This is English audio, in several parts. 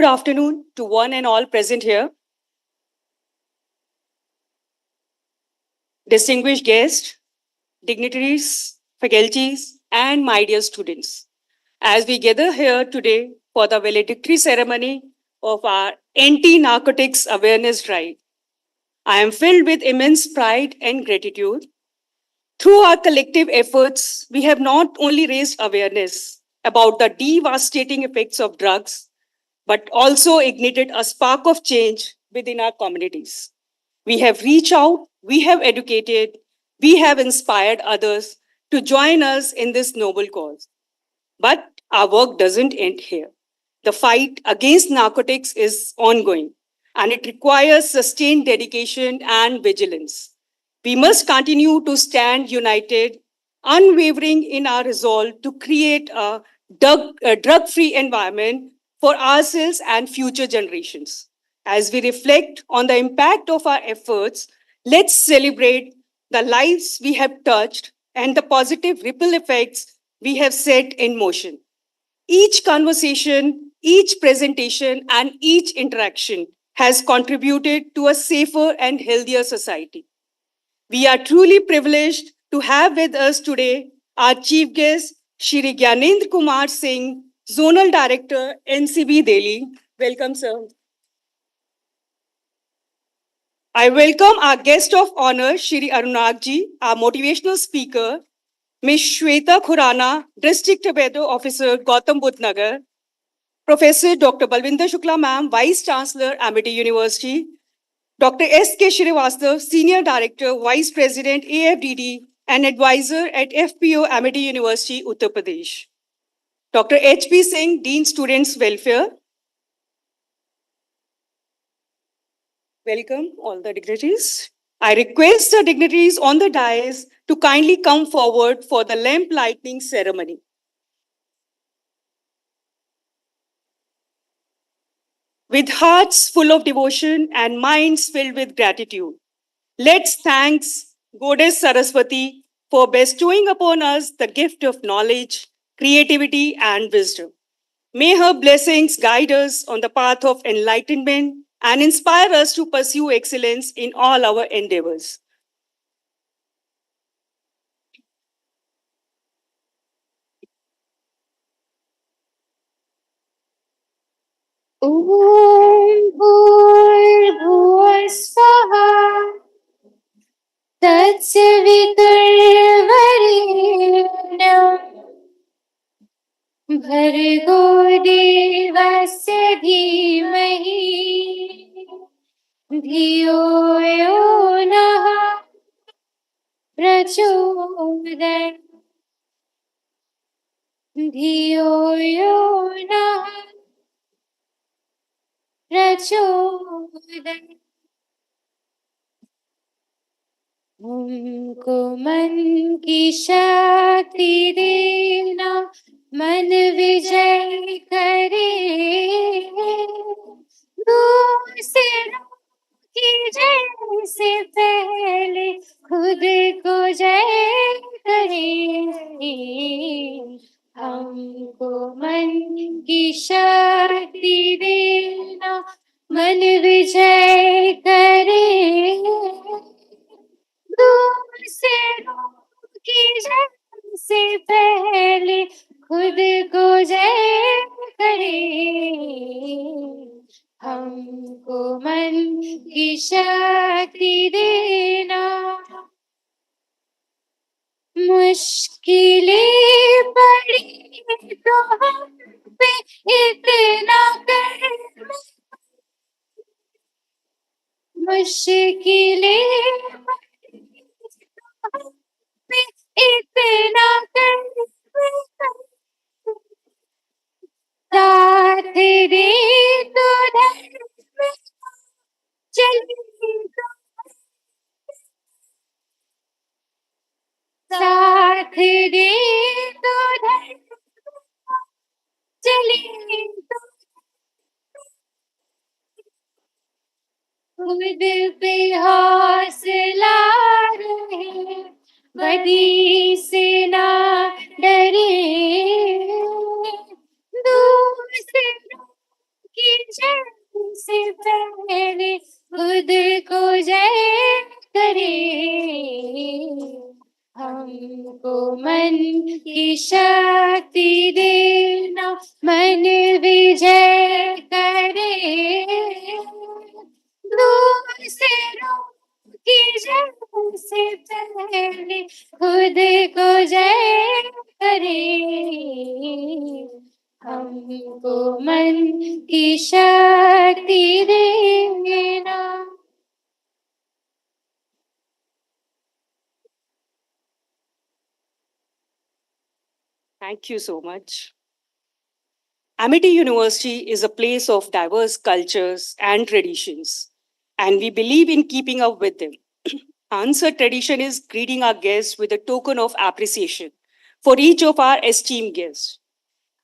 Good afternoon to one and all present here. Distinguished guests, dignitaries, faculties, and my dear students. As we gather here today for the valedictory ceremony of our anti-narcotics awareness drive, I am filled with immense pride and gratitude. Through our collective efforts, we have not only raised awareness about the devastating effects of drugs, but also ignited a spark of change within our communities. We have reached out, we have educated, we have inspired others to join us in this noble cause. But our work doesn't end here. The fight against narcotics is ongoing and it requires sustained dedication and vigilance. We must continue to stand united, unwavering in our resolve to create a drug free environment for ourselves and future generations. As we reflect on the impact of our efforts, let's celebrate the lives we have touched and the positive ripple effects we have set in motion. Each conversation, each presentation, and each interaction has contributed to a safer and healthier society. We are truly privileged to have with us today our chief guest, Shri Gyanendra Kumar Singh, Zonal Director, NCB Delhi. Welcome, sir. I welcome our guest of honor, Shri Arunakji, our motivational speaker, Ms. Shweta Khurana, District Tobacco Officer, Gautam Budh Nagar, Professor Dr. Balvinder Shukla Ma'am, Vice Chancellor, Amity University, Dr. S.K. Srivastava, Senior Director, Vice President, AFDD, and Advisor at FPO, Amity University, Uttar Pradesh. Dr. H.P. Singh, Dean Students Welfare. Welcome all the dignitaries. I request the dignitaries on the dais to kindly come forward for the lamp lighting ceremony. With hearts full of devotion and minds filled with gratitude, let's thank Goddess Saraswati for bestowing upon us the gift of knowledge, creativity, and wisdom. May her blessings guide us on the path of enlightenment and inspire us to pursue excellence in all our endeavors. Om Bhurbhuvasvaha Tatsaviturvarenyam Bhargo Devasya Dhimahi Dhiyo Yo Nah Prachodayat Dhiyo Yo Nah Prachodayat हमको मन की शक्ति देना मन विजय करे दूसरों की जय से पहले खुद को जय करे हमको मन की शक्ति देना मन विजय करे दूसरों की जय से पहले खुद को जय करे हमको मन की शक्ति देना मुश्किलें पड़ी तो हम पे इतना कर मुश्किलें इतना कर साथ दे तो चले तो साथ दे तो चले तो खुद पे हौसला रहे बदी से ना डरे दूसरों की जय से पहले खुद को जय करे, हमको मन की शक्ति देना, मन विजय करे, दूर से रोग की जय से पहले खुद को जय करे, हमको मन की शक्ति देना। Thank you so much. Amity University is a place of diverse cultures and traditions, and we believe in keeping up with them. Answer tradition is greeting our guests with a token of appreciation for each of our esteemed guests.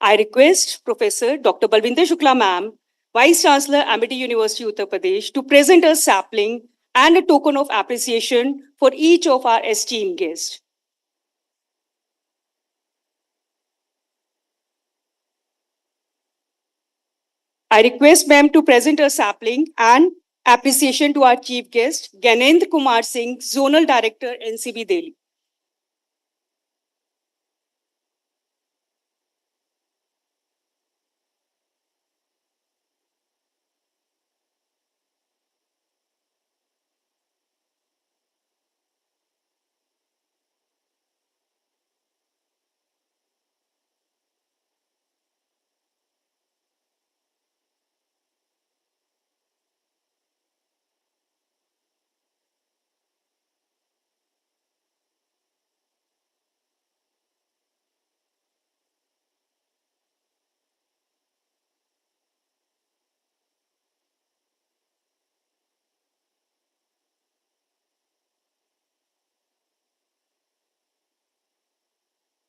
I request Professor Dr. Balvinder Shukla Ma'am, Vice Chancellor, Amity University, Uttar Pradesh, to present a sapling and a token of appreciation for each of our esteemed guests. I request ma'am to present a sapling and appreciation to our chief guest, Ganendra Kumar Singh, Zonal Director, NCB Delhi.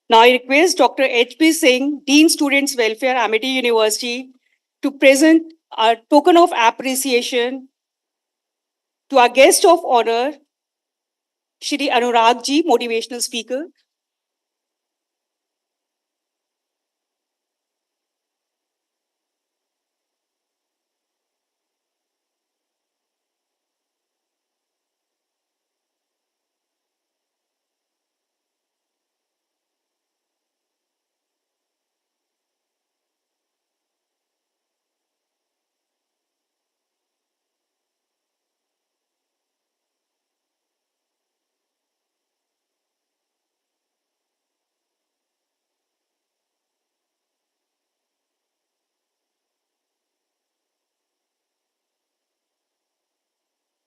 Now I request Dr. H.P. Singh, Dean Students Welfare, Amity University, to present a token of appreciation to our guest of honor, Shri Anurag Ji, motivational speaker.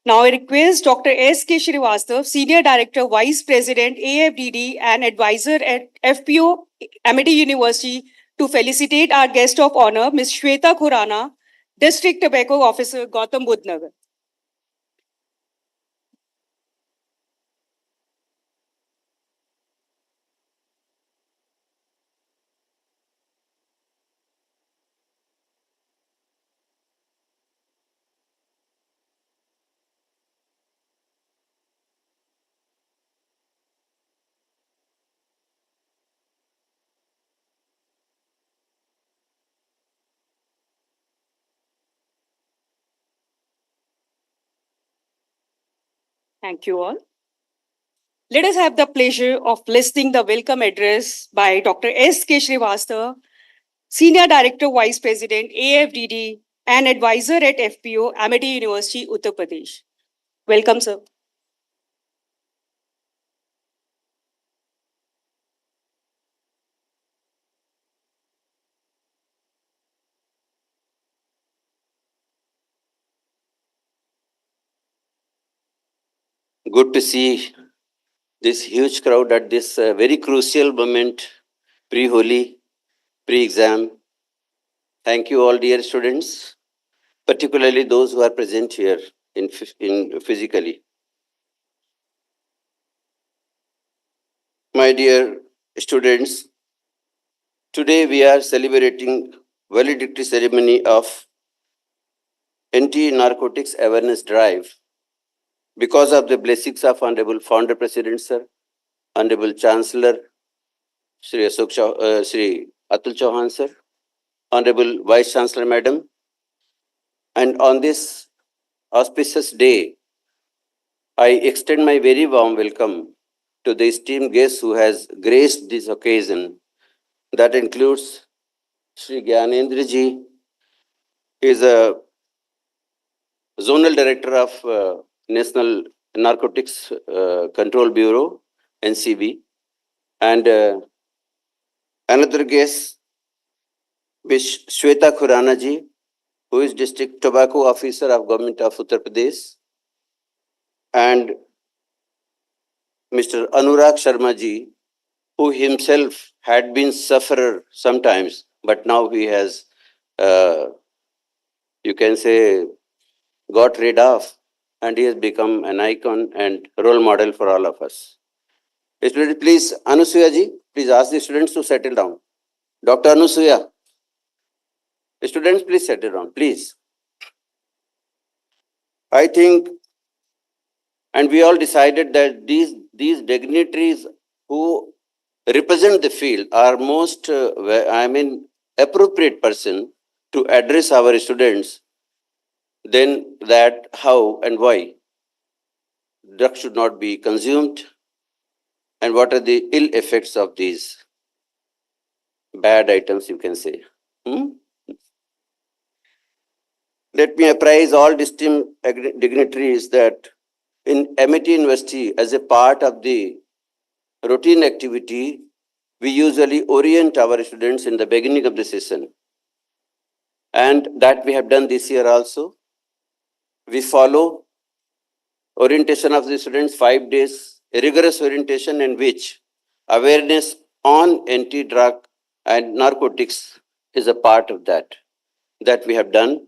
Now I request Dr. S.K. Srivastava, Senior Director, Vice President, AFDD, and Advisor at FPO, Amity University, to felicitate our guest of honor, Ms. Shweta Khurana, District Tobacco Officer, Gautam Budh Nagar. Thank you all. Let us have the pleasure of listening the welcome address by Dr. S.K. Srivastava, Senior Director, Vice President, AFDD, and Advisor at FPO, Amity University, Uttar Pradesh. Welcome, sir. Good to see this huge crowd at this very crucial moment, pre-Holi, pre-exam. Thank you all, dear students, particularly those who are present here in physically. My dear students, today we are celebrating valedictory ceremony of Anti-Narcotics Awareness Drive because of the blessings of Honorable Founder President, Sir, Honorable Chancellor, Shri Shri Atul Chauhan, Sir, Honorable Vice Chancellor, Madam, And on this auspicious day, I extend my very warm welcome to the esteemed guest who has graced this occasion. That includes Sri Gyanendra ji. He is a Zonal Director of National Narcotics Control Bureau, NCB. And another guest is Shweta Khurana ji, who is District Tobacco Officer of Government of Uttar Pradesh. And Mr. Anurag Sharma ji, who himself had been sufferer sometimes, but now he has, you can say, got rid of, and he has become an icon and role model for all of us. Students, please, Anusuya ji, please ask the students to settle down. Dr. Anusuya, students, please settle down, please. I think, and we all decided that these dignitaries who represent the field are most, appropriate person to address our students, then that how and why drugs should not be consumed and what are the ill effects of these bad items, you can say. Let me apprise all distinct dignitaries that in MIT University, as a part of the routine activity, we usually orient our students in the beginning of the session. And that we have done this year also. We follow orientation of the students, 5 days, rigorous orientation in which awareness on anti-drug and narcotics is a part of that we have done.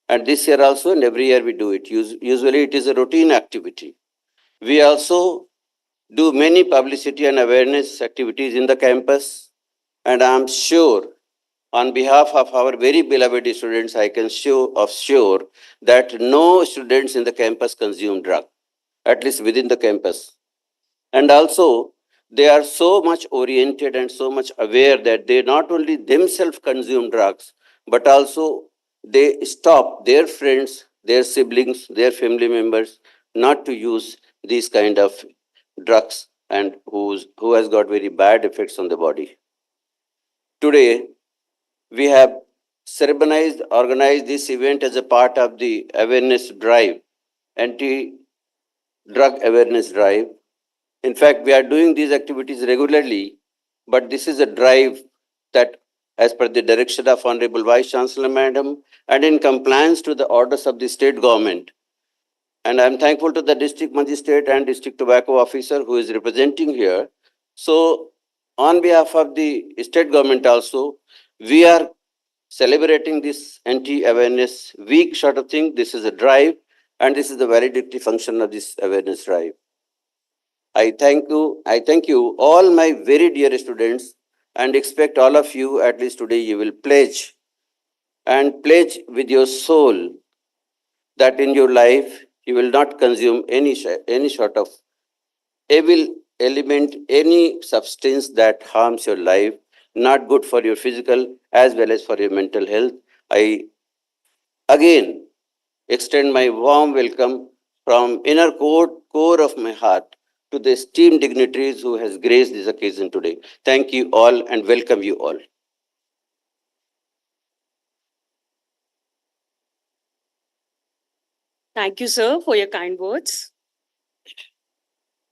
And this year also, and every year we do it. Usually it is a routine activity. We also do many publicity and awareness activities in the campus. And I am sure, on behalf of our very beloved students, I can sure that no students in the campus consume drug, at least within the campus. And also, they are so much oriented and so much aware that they not only themselves consume drugs, but also they stop their friends, their siblings, their family members not to use these kind of drugs and who has got very bad effects on the body. Today, we have organized this event as a part of the awareness drive, anti-drug awareness drive. In fact, we are doing these activities regularly, but this is a drive that, as per the direction of Honorable Vice Chancellor Madam, and in compliance to the orders of the state government. And I'm thankful to the district magistrate and district tobacco officer who is representing here. So, on behalf of the state government also, we are celebrating this anti-awareness week sort of thing. This is a drive, and this is the valedictory function of this awareness drive. I thank you, all my very dear students, and expect all of you, at least today, you will pledge with your soul that in your life you will not consume any sort of evil element, any substance that harms your life, not good for your physical as well as for your mental health. I again extend my warm welcome from inner core of my heart to the esteemed dignitaries who has graced this occasion today. Thank you all and welcome you all. Thank you, sir, for your kind words.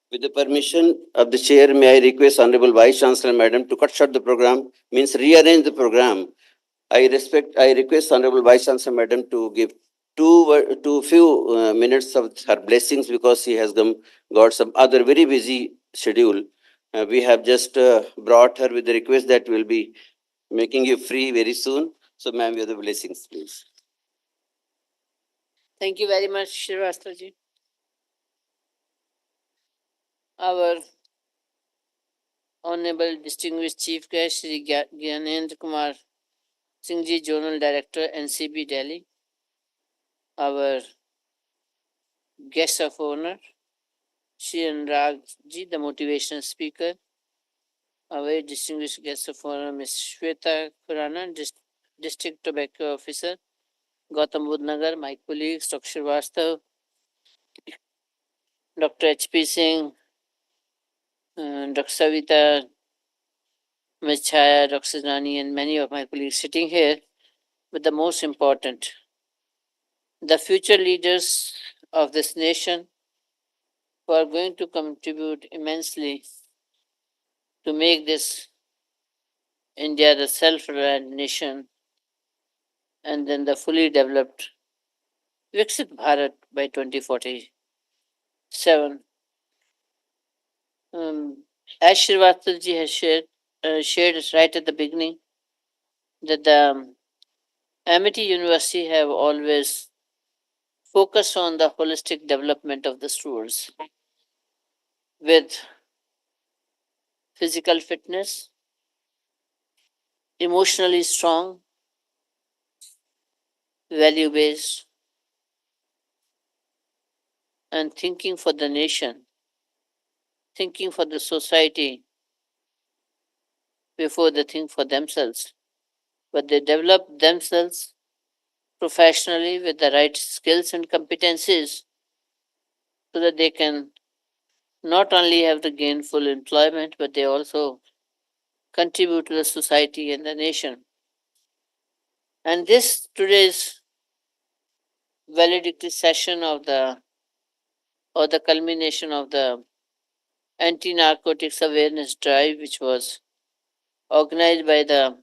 With the permission of the chair, may I request Honorable Vice Chancellor Madam to cut short the program, means rearrange the program. I request Honorable Vice Chancellor Madam to give two few minutes of her blessings because she has got some other very busy schedule. We have just brought her with the request that we'll be making you free very soon. So, ma'am, you have the blessings, please. Thank you very much, Srivastav-ji. Our Honorable Distinguished Chief Guest, Shri Gyanendra Kumar Singh Ji, Zonal Director, NCB Delhi. Our guest of honor, Shri Anurag Ji, the motivational speaker. Our very distinguished guest of honor, Ms. Shweta Khurana, District Tobacco Officer. Gautam Budh Nagar, my colleagues, Dr. Srivastav, Dr. H.P. Singh, Dr. Savita, Ms. Chaya, Dr. Nani, and many of my colleagues sitting here. But the most important, the future leaders of this nation who are going to contribute immensely to make this India the self-reliant nation and then the fully developed Viksit Bharat by 2047. As Srivastav has shared right at the beginning, that the Amity University have always focused on the holistic development of the students with physical fitness, emotionally strong, value based, and thinking for the nation, thinking for the society before they think for themselves. But they develop themselves professionally with the right skills and competencies so that they can not only have the gainful employment, but they also contribute to the society and the nation. And this today's valedictory session of the or the culmination of the anti-narcotics awareness drive, which was organized by the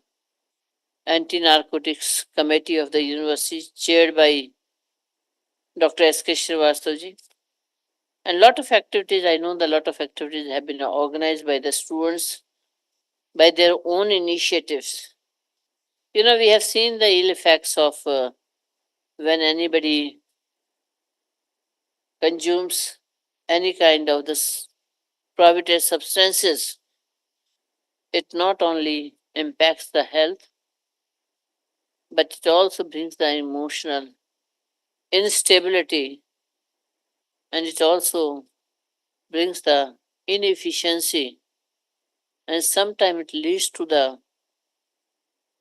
anti-narcotics committee of the university, chaired by Dr. S.K. Srivastavji. And lot of activities, I know the lot of activities have been organized by the students by their own initiatives. You know, we have seen the ill effects of when anybody consumes any kind of this prohibited substances, it not only impacts the health, but it also brings the emotional instability and it also brings the inefficiency and sometimes it leads to the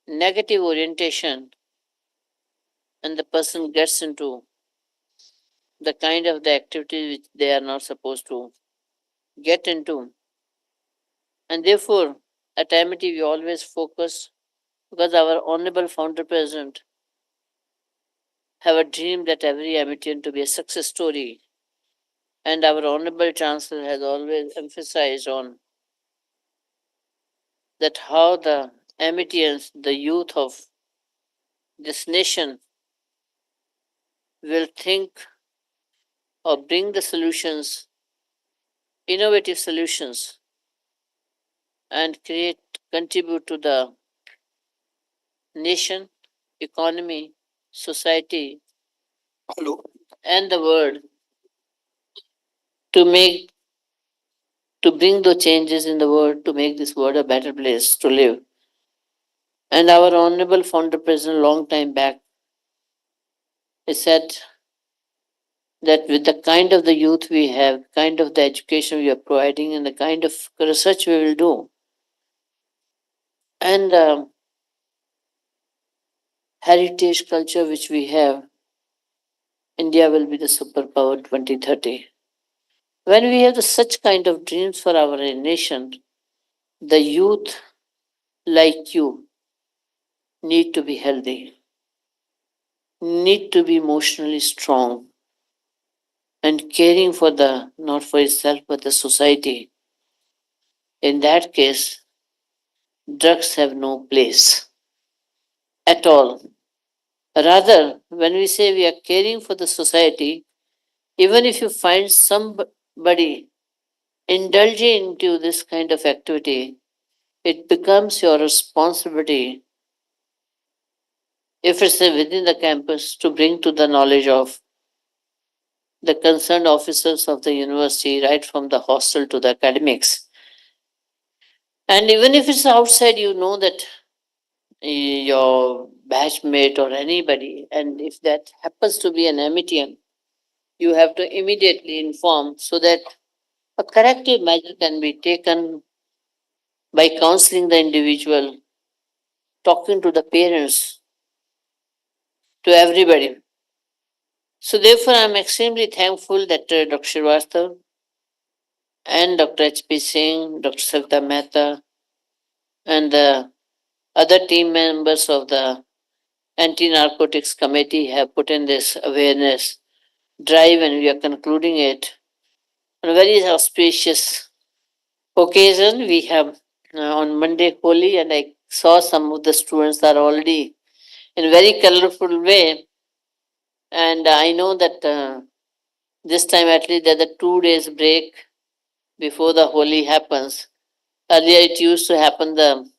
negative orientation and the person gets into the kind of the activity which they are not supposed to get into. And therefore, at Amity, we always focus because our honorable founder president have a dream that every Amitian to be a success story. And our honorable chancellor has always emphasized on that how the Amitians, the youth of this nation, will think or bring the solutions, innovative solutions, and contribute to the nation, economy, society, and the world to make to bring the changes in the world to make this world a better place to live. And our honorable founder president long time back he said that with the kind of the youth we have, kind of the education we are providing, and the kind of research we will do, and heritage culture which we have, India will be the superpower 2030. When we have such kind of dreams for our nation, the youth like you need to be healthy, need to be emotionally strong, and caring for the not for itself but the society. In that case, drugs have no place at all. Rather, when we say we are caring for the society, even if you find somebody indulging into this kind of activity, it becomes your responsibility, if it's within the campus, to bring to the knowledge of the concerned officers of the university, right from the hostel to the academics. And even if it's outside, you know that your batchmate or anybody, and if that happens to be an Amitian, you have to immediately inform so that a corrective measure can be taken by counseling the individual, talking to the parents, to everybody. So therefore, I'm extremely thankful that Dr. Srivastav and Dr. H.P. Singh, Dr. Savita Mehta, and the other team members of the Anti-Narcotics Committee have put in this awareness drive, and we are concluding it on a very auspicious occasion. We have on Monday Holi, and I saw some of the students are already in a very colorful way, and I know that this time at least there's a 2 days break before the Holi happens. Earlier it used to happen the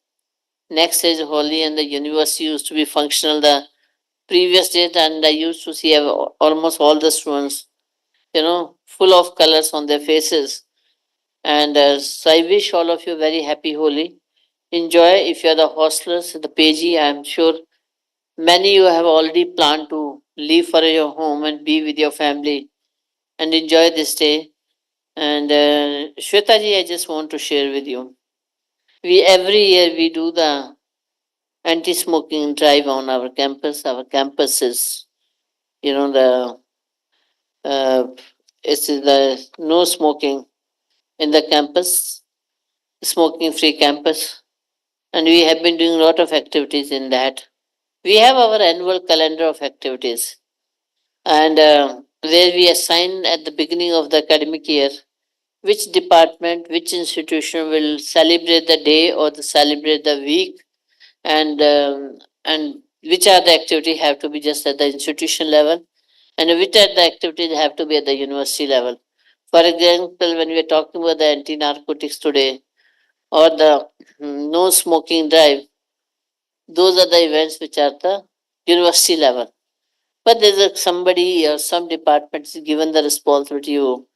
next day Holi, and the university used to be functional the previous day, and I used to see almost all the students, full of colors on their faces. And so I wish all of you very happy Holi. Enjoy. If you are the hostlers, the PG, I am sure many you have already planned to leave for your home and be with your family and enjoy this day. And Shweta ji, I just want to share with you. We every year we do the anti-smoking drive on our campus. Our campus is, the it's the no smoking in the campus, smoking free campus, and we have been doing a lot of activities in that. We have our annual calendar of activities, and where we assign at the beginning of the academic year which department, which institution will celebrate the day or the celebrate the week, and which are the activity have to be just at the institution level, and which are the activities have to be at the university level. For example, when we are talking about the anti-narcotics today or the no smoking drive, those are the events which are the university level. But there's somebody or some department is given the responsibility to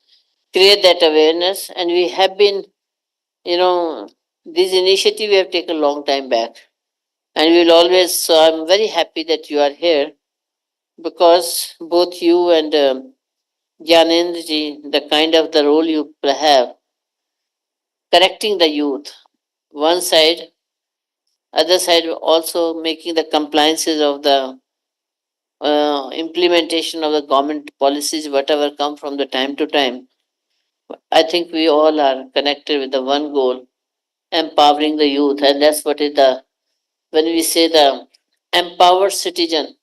create that awareness, and we have been, you know, this initiative we have taken a long time back, and we will always. So I'm very happy that you are here because both you and Gyanendra ji, the kind of the role you have, correcting the youth, one side, other side also making the compliances of the implementation of the government policies, whatever come from the time to time. I think we all are connected with the one goal, empowering the youth, and that's what is the when we say the empowered citizen,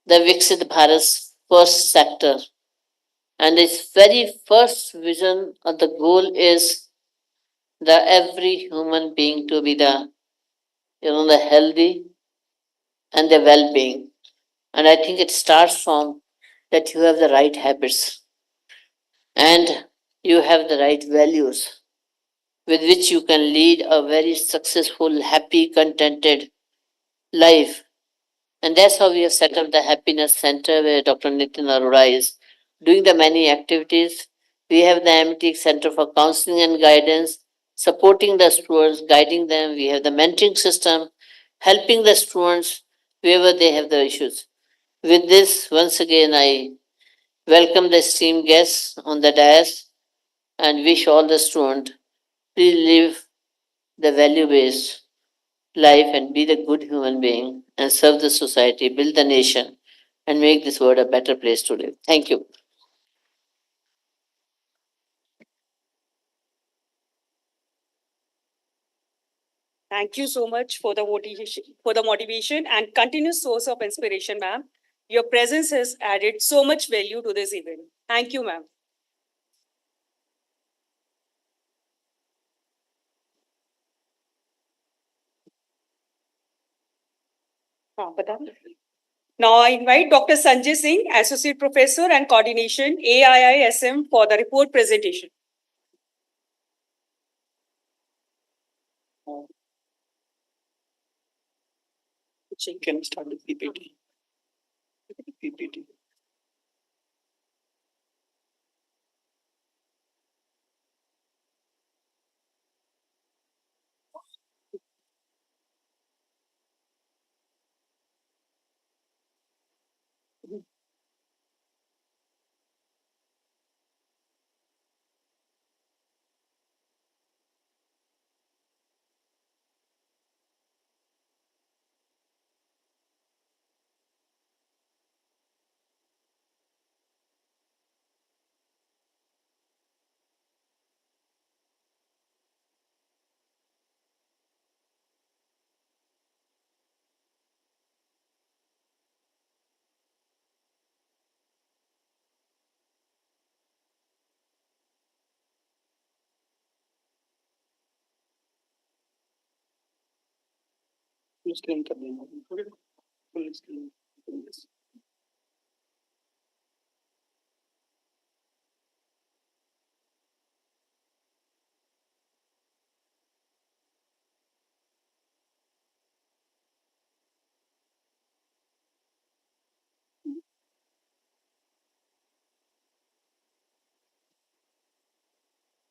the Viksit Bharat's first sector, and its very first vision of the goal is the every human being to be the healthy and the well-being. And I think it starts from that you have the right habits and you have the right values with which you can lead a very successful, happy, contented life. And that's how we have set up the Happiness Center where Dr. Nitin Arora is doing the many activities. We have the MT Center for Counseling and Guidance, supporting the students, guiding them. We have the mentoring system, helping the students wherever they have the issues. With this, once again, I welcome the esteemed guests on the dais and wish all the students please live the value-based life and be the good human being and serve the society, build the nation, and make this world a better place to live. Thank you. Thank you so much for the motivation and continuous source of inspiration, ma'am. Your presence has added so much value to this event. Thank you, ma'am. हाँ, बता दो. Now I invite Dr. Sanjay Singh, Associate Professor and Coordination, AIISM, for the report presentation. Can start with PPT. PPT.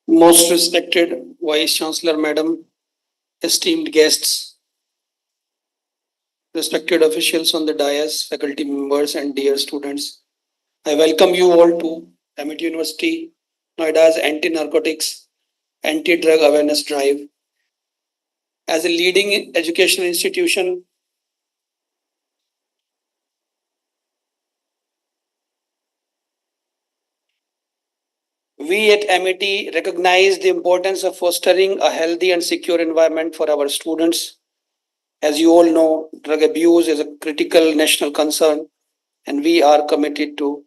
Most respected Vice Chancellor Madam, esteemed guests, respected officials on the dais, faculty members, and dear students, I welcome you all to Amit University, Noida's Anti-Narcotics, Anti-Drug Awareness Drive. As a leading educational institution, we at MIT recognize the importance of fostering a healthy and secure environment for our students. As you all know, drug abuse is a critical national concern, and we are committed to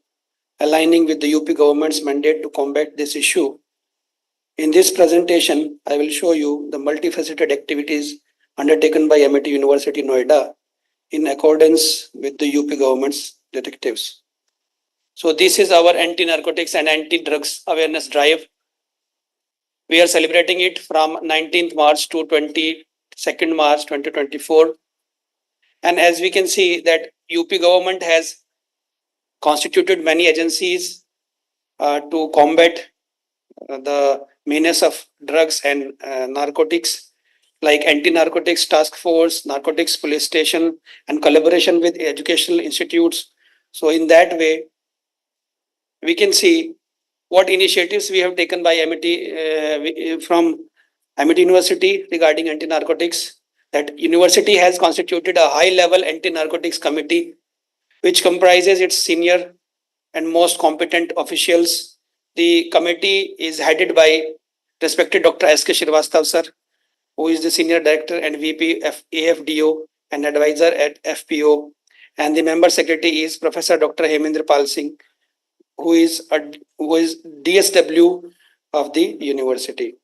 aligning with the UP government's mandate to combat this issue. In this presentation, I will show you the multifaceted activities undertaken by MIT University Noida in accordance with the UP government's directives. So this is our anti-narcotics and anti-drugs awareness drive. We are celebrating it from 19th March to 22nd March 2024. And as we can see that UP government has constituted many agencies to combat the menace of drugs and narcotics, like anti-narcotics task force, narcotics police station, and collaboration with educational institutes. So in that way, we can see what initiatives we have taken by MIT from MIT University regarding anti-narcotics. That university has constituted a high-level anti-narcotics committee, which comprises its senior and most competent officials. The committee is headed by respected Dr. S.K. Srivastava sir, who is the Senior Director and VP of AFDO and advisor at FPO. And the member secretary is Professor Dr. Hemendra Pal Singh, who is DSW of the university.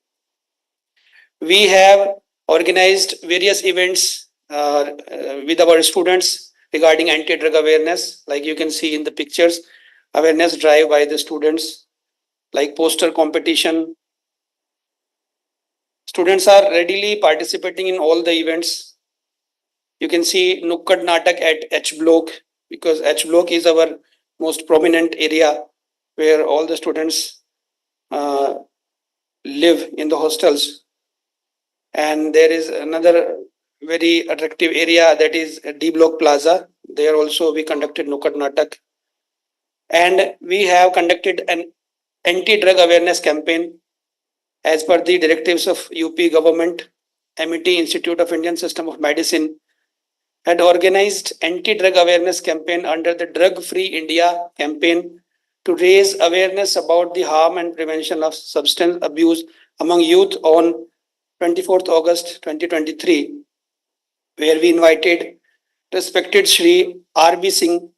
We have organized various events with our students regarding anti-drug awareness, like you can see in the pictures, awareness drive by the students, like poster competition. Students are readily participating in all the events. You can see Nukkad Natak at H Block, because H Block is our most prominent area where all the students live in the hostels. And there is another very attractive area, that is D Block Plaza. There also we conducted Nukkad Natak. And we have conducted an anti-drug awareness campaign as per the directives of UP government. MIT Institute of Indian System of Medicine had organized anti-drug awareness campaign under the Drug Free India campaign to raise awareness about the harm and prevention of substance abuse among youth on 24th August 2023, where we invited respected Shri R.B. Singh,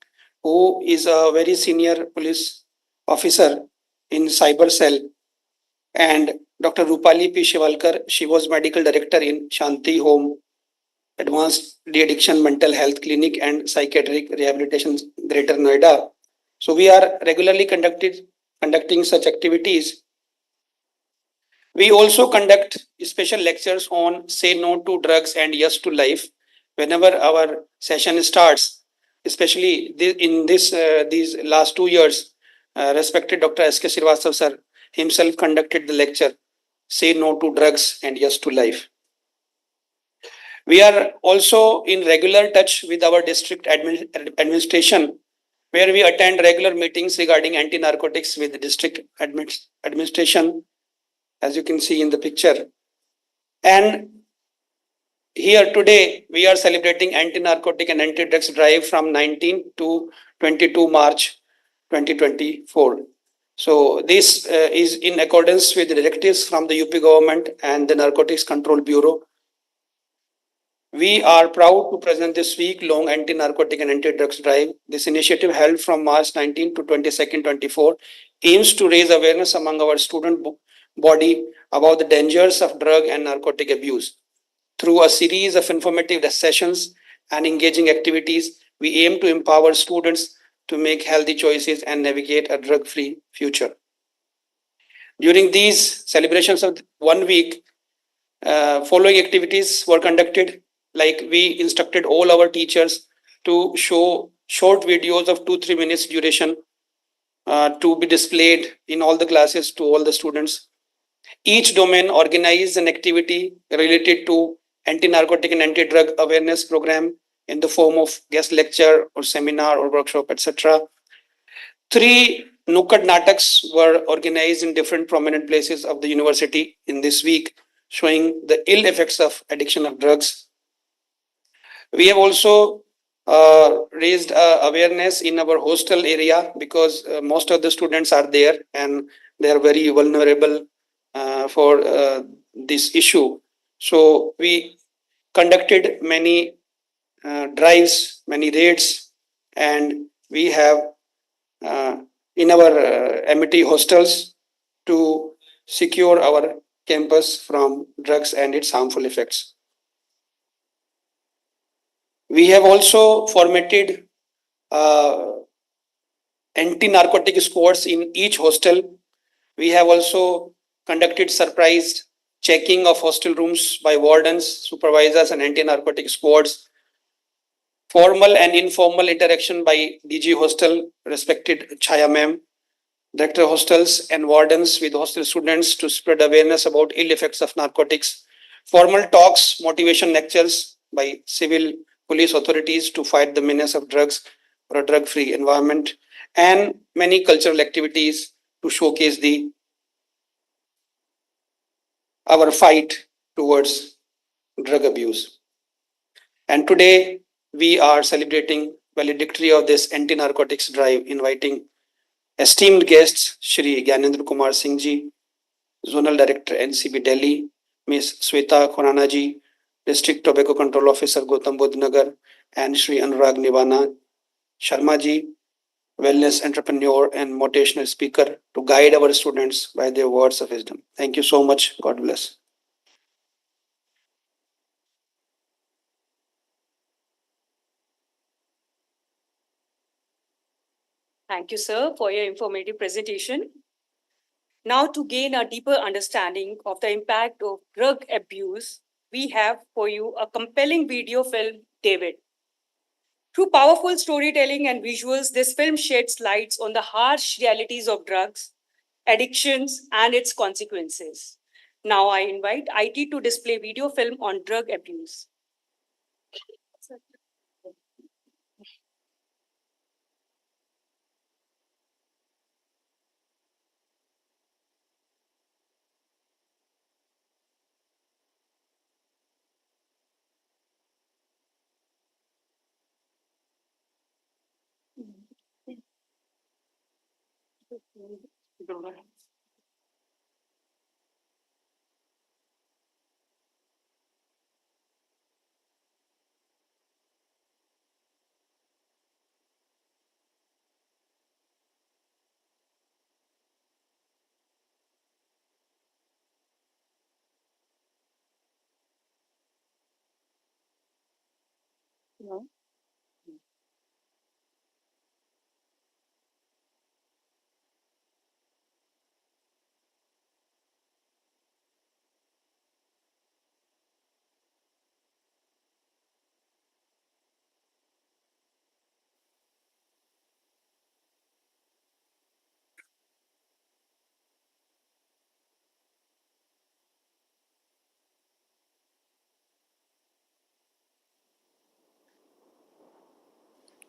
who is a very senior police officer in Cyber Cell, and Dr. Rupali P. Shivalkar. She was medical director in Shanti Home, Advanced De-Addiction Mental Health Clinic and Psychiatric Rehabilitation, Greater Noida. So we are regularly conducting such activities. We also conduct special lectures on say no to drugs and yes to life whenever our session starts, especially in these last 2 years. Respected Dr. S.K. Srivastava sir himself conducted the lecture, Say No to Drugs and Yes to Life. We are also in regular touch with our district administration, where we attend regular meetings regarding anti-narcotics with the district administration, as you can see in the picture. And here today, we are celebrating anti-narcotic and anti-drugs drive from 19 to 22 March 2024. So this is in accordance with the directives from the UP government and the Narcotics Control Bureau. We are proud to present this week-long anti-narcotic and anti-drugs drive. This initiative, held from March 19 to 22nd, 24, aims to raise awareness among our student body about the dangers of drug and narcotic abuse. Through a series of informative sessions and engaging activities, we aim to empower students to make healthy choices and navigate a drug-free future. During these celebrations of 1 week, following activities were conducted, like we instructed all our teachers to show short videos of 2-3 minutes duration to be displayed in all the classes to all the students. Each domain organized an activity related to anti-narcotic and anti-drug awareness program in the form of guest lecture or seminar or workshop, etc. 3 Nukkad Nataks were organized in different prominent places of the university in this week, showing the ill effects of addiction of drugs. We have also raised awareness in our hostel area, because most of the students are there and they are very vulnerable for this issue. So we conducted many drives, many raids, and we have in our MIT hostels to secure our campus from drugs and its harmful effects. We have also formatted anti-narcotic squads in each hostel. We have also conducted surprise checking of hostel rooms by wardens, supervisors, and anti-narcotic squads. Formal and informal interaction by DG Hostel, respected Chaya Ma'am, Director Hostels, and wardens with hostel students to spread awareness about ill effects of narcotics. Formal talks, motivation lectures by civil police authorities to fight the menace of drugs for a drug-free environment, and many cultural activities to showcase our fight towards drug abuse. And today we are celebrating valedictory of this anti-narcotics drive, inviting esteemed guests Shri Gyanendra Kumar Singh ji, Zonal Director NCB Delhi, Ms. Sweta Khurana ji, District Tobacco Control Officer Gautam Budh Nagar, and Shri Anurag Nivana Sharma ji, wellness entrepreneur and motivational speaker, to guide our students by their words of wisdom. Thank you so much. God bless. Thank you, sir, for your informative presentation. Now, to gain a deeper understanding of the impact of drug abuse, we have for you a compelling video film, David. Through powerful storytelling and visuals, this film sheds lights on the harsh realities of drugs, addictions, and its consequences. Now, I invite IT to display video film on drug abuse.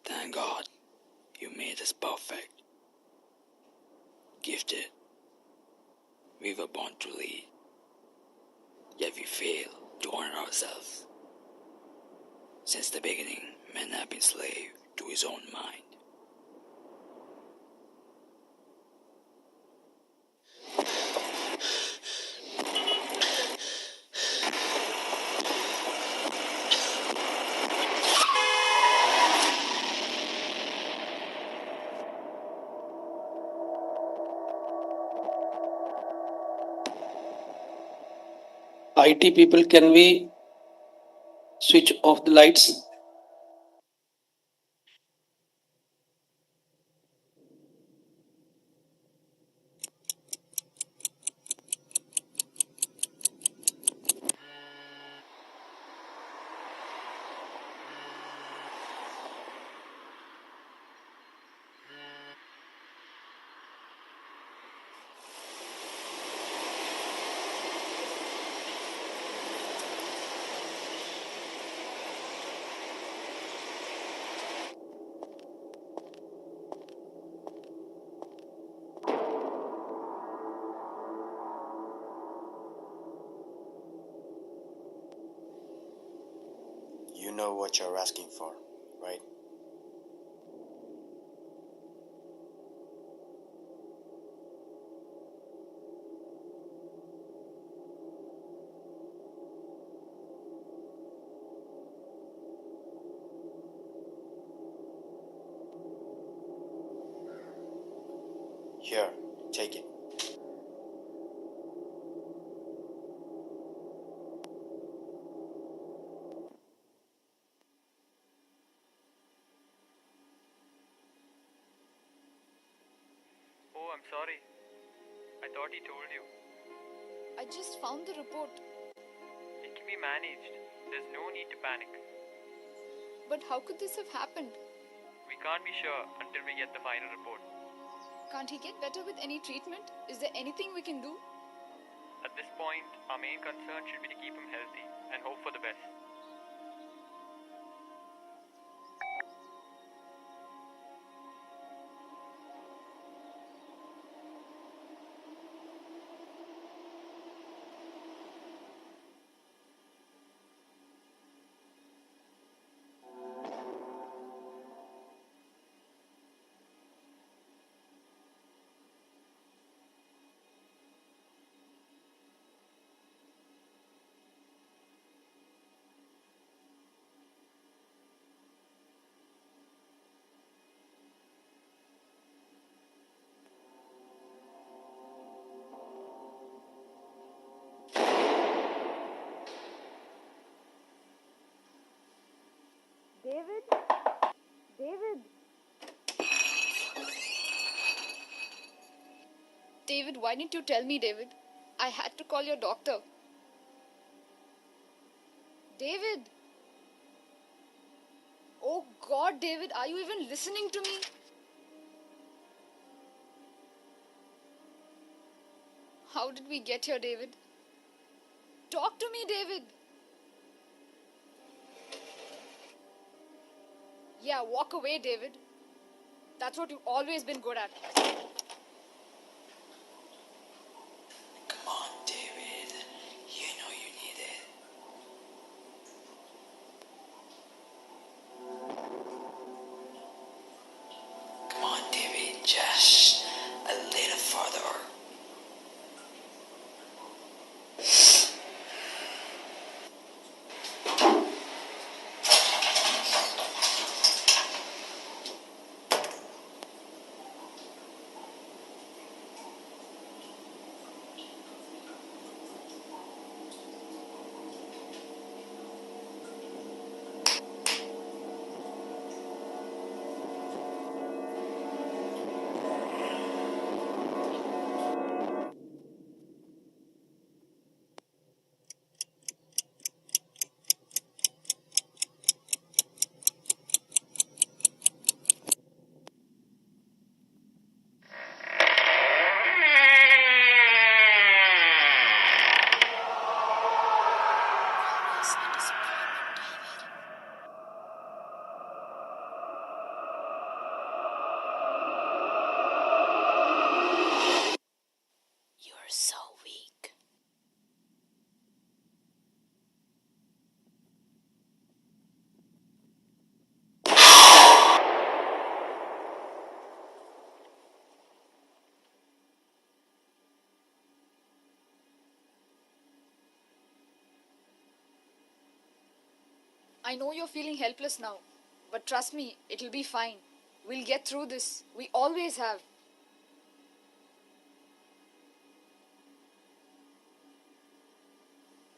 Thank God you made us perfect, gifted. We were born to lead, yet we fail to honor ourselves. Since the beginning, men have been slave to his own mind. IT people, can we switch off the lights. You know what you're asking for, right? Here, take it. Oh, I'm sorry. I thought he told you. I just found the report. It can be managed. There's no need to panic. But how could this have happened? We can't be sure until we get the final report. Can't he get better with any treatment? Is there anything we can do? At this point, our main concern should be to keep him healthy and hope for the best. David? David? David, why didn't you tell me, David? I had to call your doctor. David! Oh God, David, are you even listening to me? How did we get here, David? Talk to me, David! Yeah, walk away, David. That's what you've always been good at. Come on, David. You know you need it. Come on, David. Just a little further. You're so weak. I know you're feeling helpless now, but trust me, it'll be fine. We'll get through this. We always have.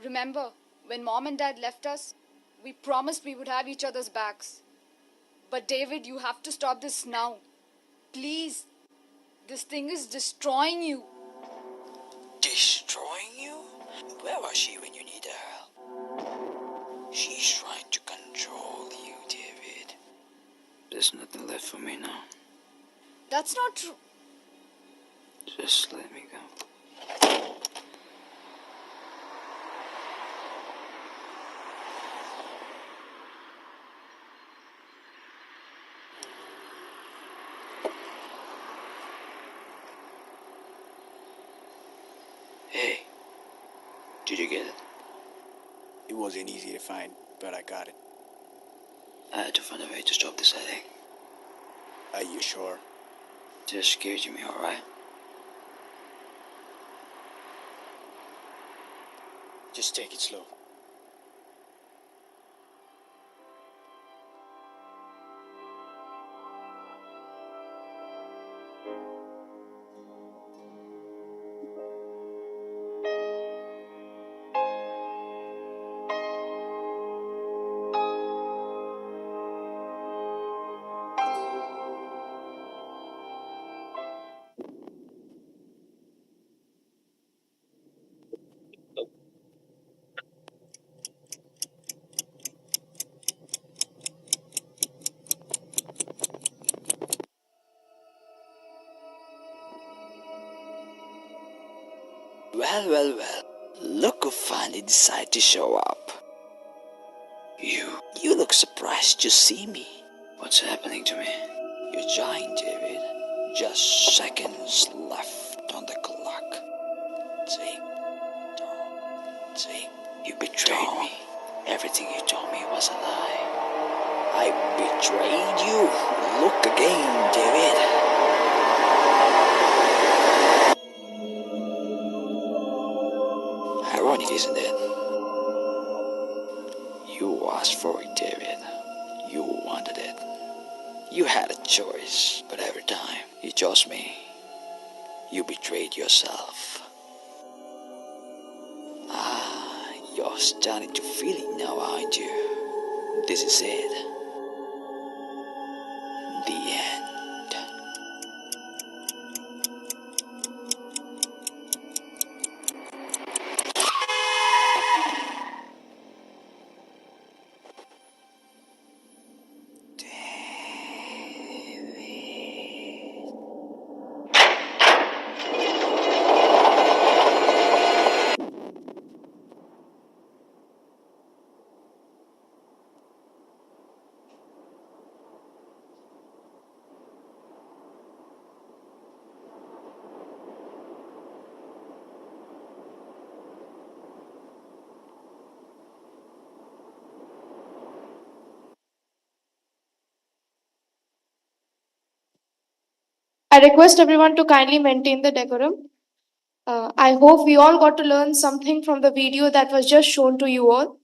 Remember, when Mom and Dad left us, We promised we would have each other's backs. But David, you have to stop this now. Please. This thing is destroying you. Destroying you? Where was she when you needed her? She's trying to control you, David. There's nothing left for me now. That's not true. Just let me go. Hey, did you get it? It wasn't easy to find, but I got it. I had to find a way to stop this headache. Are you sure? Just scared you me, alright? Just take it slow. Well. Look who finally decided to show up. You look surprised to see me. What's happening to me? You're dying, David. Just seconds left on the clock. See? See? You betrayed me. Everything you told me was a lie. I betrayed you. Look again, David. Ironic, isn't it? You asked for it, David. You wanted it. You had a choice, but every time you chose me, you betrayed yourself. You're starting to feel it now, aren't you? This is it. The end. I request everyone to kindly maintain the decorum. I hope we all got to learn something from the video that was just shown to you all.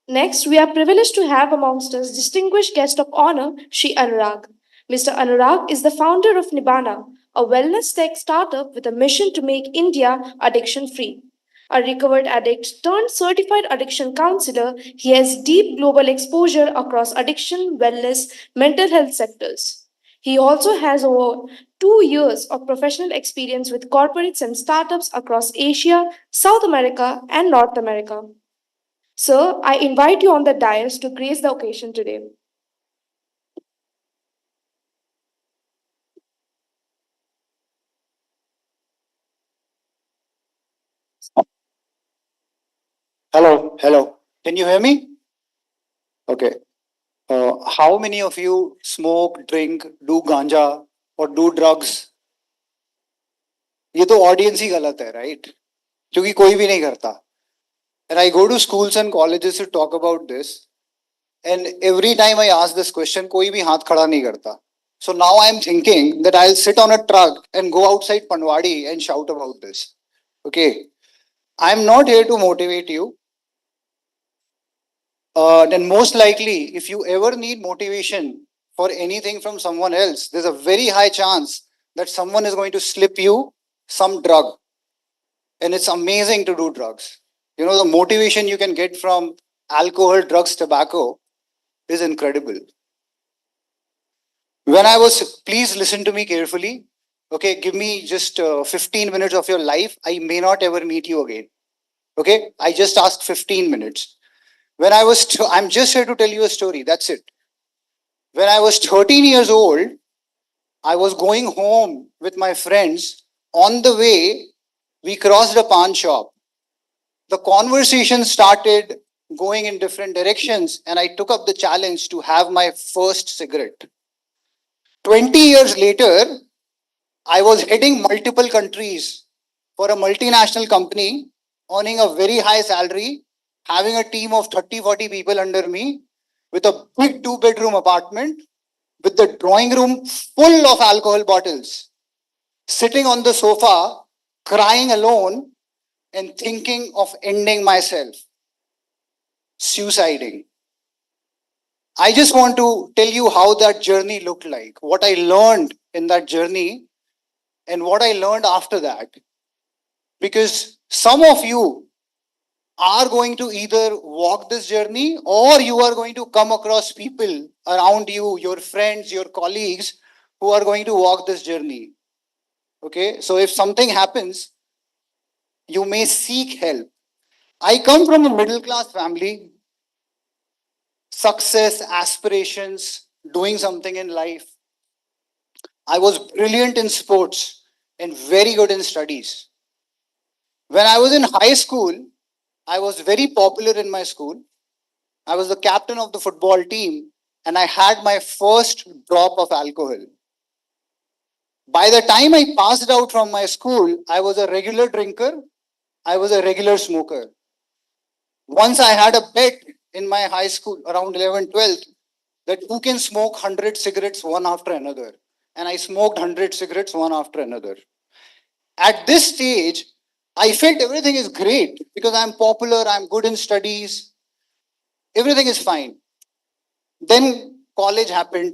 Next, we are privileged to have amongst us distinguished guest of honor, Shri Anurag. Mr. Anurag is the founder of Nibbana, a wellness tech startup with a mission to make India addiction free. A recovered addict turned certified addiction counselor, he has deep global exposure across addiction, wellness, mental health sectors. He also has over 2 years of professional experience with corporates and startups across Asia, South America, and North America. Sir, I invite you on the dais to grace the occasion today. Hello. Can you hear me? Okay. How many of you smoke, drink, do ganja or do drugs? ये तो audience ही गलत है, right? क्योंकि कोई भी नहीं करता. And I go to schools and colleges to talk about this. And every time I ask this question, कोई भी हाथ खड़ा नहीं करता. So now I'm thinking that I'll sit on a truck and go outside Panwadi and shout about this. Okay. I'm not here to motivate you. Then most likely, if you ever need motivation for anything from someone else, there's a very high chance that someone is going to slip you some drug. And it's amazing to do drugs. You know, the motivation you can get from alcohol, drugs, tobacco is incredible. Please listen to me carefully. Okay, give me just 15 minutes of your life. I may not ever meet you again. Okay, I just asked 15 minutes. I'm just here to tell you a story. That's it. When I was 13 years old, I was going home with my friends. On the way, we crossed a pawn shop. The conversation started going in different directions, and I took up the challenge to have my first cigarette. 20 years later, I was heading multiple countries for a multinational company, earning a very high salary, having a team of 30, 40 people under me, with a big 2-bedroom apartment, with the drawing room full of alcohol bottles, sitting on the sofa, crying alone, and thinking of ending myself, suiciding. I just want to tell you how that journey looked like, what I learned in that journey, and what I learned after that. Because some of you are going to either walk this journey, or you are going to come across people around you, your friends, your colleagues, who are going to walk this journey. Okay, so if something happens, you may seek help. I come from a middle class family, success, aspirations, doing something in life. I was brilliant in sports and very good in studies. When I was in high school, I was very popular in my school. I was the captain of the football team, and I had my first drop of alcohol. By the time I passed out from my school, I was a regular drinker, I was a regular smoker. Once I had a bet in my high school around 11th, 12th, that who can smoke 100 cigarettes one after another. And I smoked 100 cigarettes one after another. At this stage, I felt everything is great because I'm popular, I'm good in studies, everything is fine. Then college happened.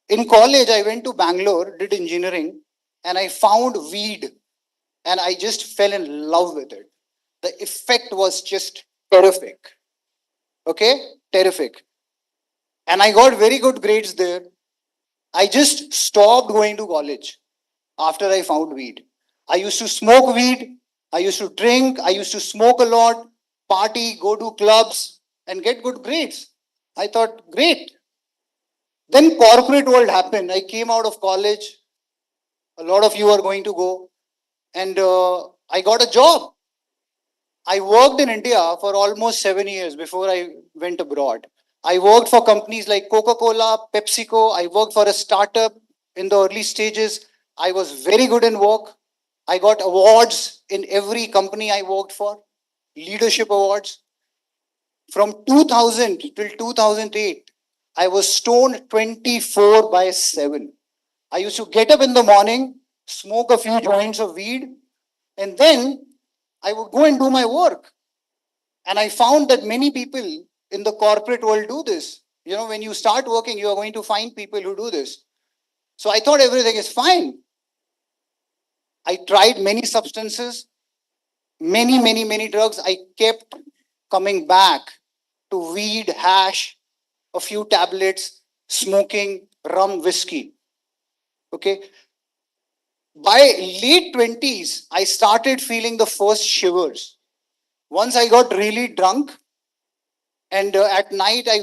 In college, I went to Bangalore, did engineering, and I found weed, and I just fell in love with it. The effect was just terrific. Okay? Terrific. And I got very good grades there. I just stopped going to college after I found weed. I used to smoke weed, I used to drink, I used to smoke a lot, party, go to clubs, and get good grades. I thought, great. Then corporate world happened. I came out of college. A lot of you are going to go. And I got a job. I worked in India for almost 7 years before I went abroad. I worked for companies like Coca-Cola, PepsiCo. I worked for a startup in the early stages. I was very good in work. I got awards in every company I worked for, leadership awards. From 2000 till 2008, I was stoned 24/7. I used to get up in the morning, smoke a few joints of weed, and then I would go and do my work. And I found that many people in the corporate world do this. You know, when you start working, you are going to find people who do this. So I thought everything is fine. I tried many substances, many drugs. I kept coming back to weed, hash, a few tablets, smoking, rum, whiskey. Okay. By late 20s, I started feeling the first shivers. Once I got really drunk, and at night I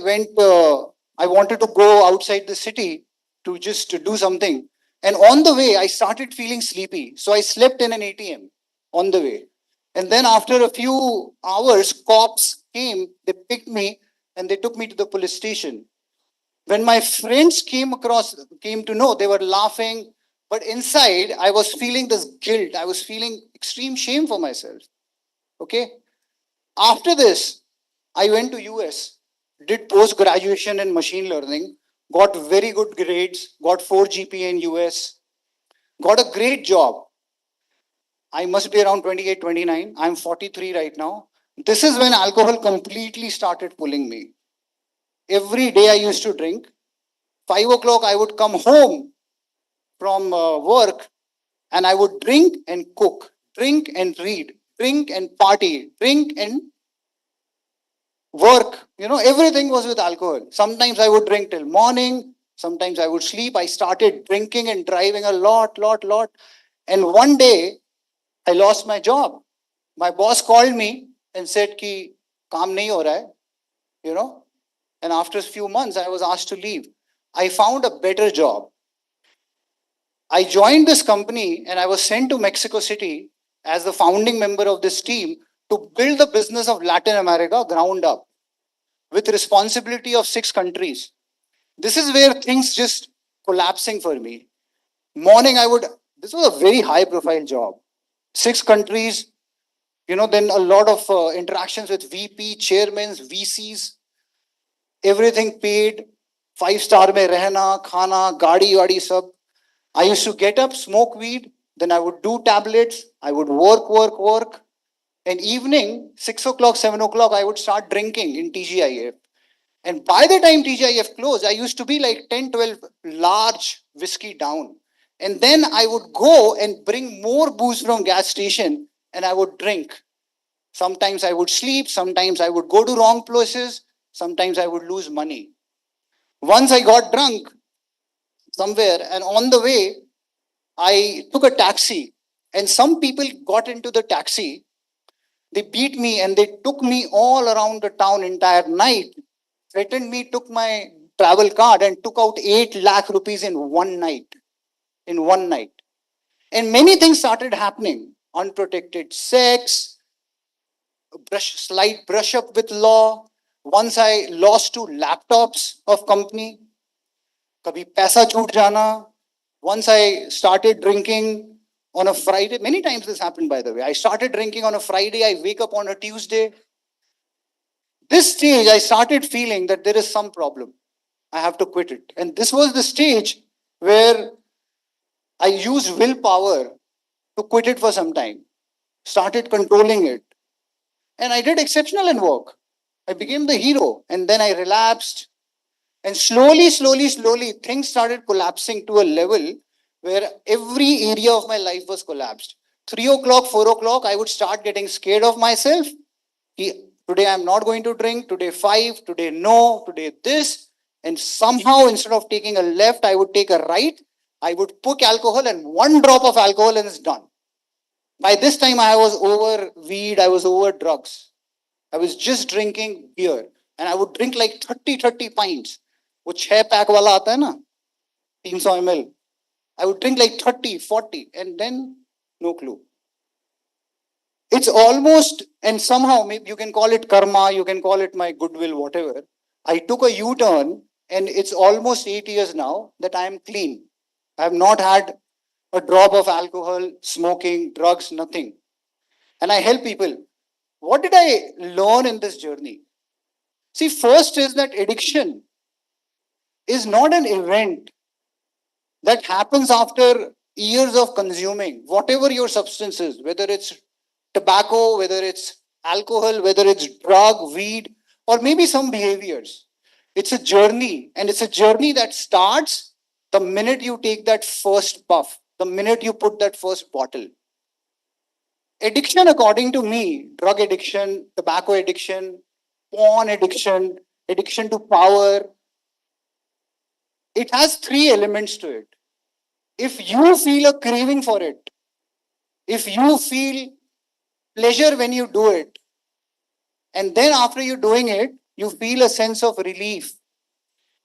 wanted to go outside the city to just to do something. And on the way, I started feeling sleepy. So I slept in an ATM on the way. And then after a few hours, cops came, they picked me, and they took me to the police station. When my friends came to know, they were laughing. But inside, I was feeling this guilt. I was feeling extreme shame for myself. Okay. After this, I went to US, did post graduation in machine learning, got very good grades, got 4 GPA in US, got a great job. I must be around 28, 29. I'm 43 right now. This is when alcohol completely started pulling me. Every day I used to drink. 5 o'clock I would come home from work, and I would drink and cook, drink and read, drink and party, drink and work, everything was with alcohol. Sometimes I would drink till morning. Sometimes I would sleep. I started drinking and driving a lot. And one day I lost my job. My boss called me and said ki kaam nahi ho raha hai, you know. And after a few months, I was asked to leave. I found a better job. I joined this company and I was sent to Mexico City as the founding member of this team to build the business of Latin America ground up with responsibility of 6 countries. This is where things just collapsing for me. Morning, this was a very high profile job. 6 countries, then a lot of interactions with VP, chairmen, VCs, everything paid, 5-star mein rehna, khana, gaadi sab. I used to get up, smoke weed, then I would do tablets, I would work. And evening, 6 o'clock, 7 o'clock, I would start drinking in TGIF. And by the time TGIF closed, I used to be like 10, 12 large whiskey down. And then I would go and bring more booze from gas station and I would drink. Sometimes I would sleep, sometimes I would go to wrong places, sometimes I would lose money. Once I got drunk somewhere, and on the way, I took a taxi, and some people got into the taxi. They beat me and they took me all around the town entire night, threatened me, took my travel card, and took out 8 lakh rupees in one night. In one night. And many things started happening. Unprotected sex, slight brush up with law. Once I lost 2 laptops of company. Kabhi paisa chhoot jana. Once I started drinking on a Friday. Many times this happened, by the way. I started drinking on a Friday. I wake up on a Tuesday. This stage, I started feeling that there is some problem. I have to quit it. And this was the stage where I used willpower to quit it for some time. Started controlling it. And I did exceptional in work. I became the hero. And then I relapsed. And slowly, things started collapsing to a level where every area of my life was collapsed. 3 o'clock, 4 o'clock, I would start getting scared of myself. Today I'm not going to drink. Today 5. Today no. Today this. And somehow, instead of taking a left, I would take a right. I would put alcohol and 1 drop of alcohol and it's done. By this time, I was over weed, I was over drugs. I was just drinking beer. And I would drink like 30 pints. वो 6 pack वाला आता है ना, 300 ml. I would drink like 30, 40, and then no clue. It's almost, and somehow, maybe you can call it karma, you can call it my goodwill, whatever. I took a U-turn, and it's almost 8 years now that I am clean. I have not had a drop of alcohol, smoking, drugs, nothing. And I help people. What did I learn in this journey? See, first is that addiction is not an event that happens after years of consuming whatever your substance is, whether it's tobacco, whether it's alcohol, whether it's drug, weed, or maybe some behaviors. It's a journey, and it's a journey that starts the minute you take that first puff, the minute you put that first bottle. Addiction, according to me, drug addiction, tobacco addiction, porn addiction, addiction to power, it has 3 elements to it. If you feel a craving for it, if you feel pleasure when you do it, and then after you're doing it, you feel a sense of relief.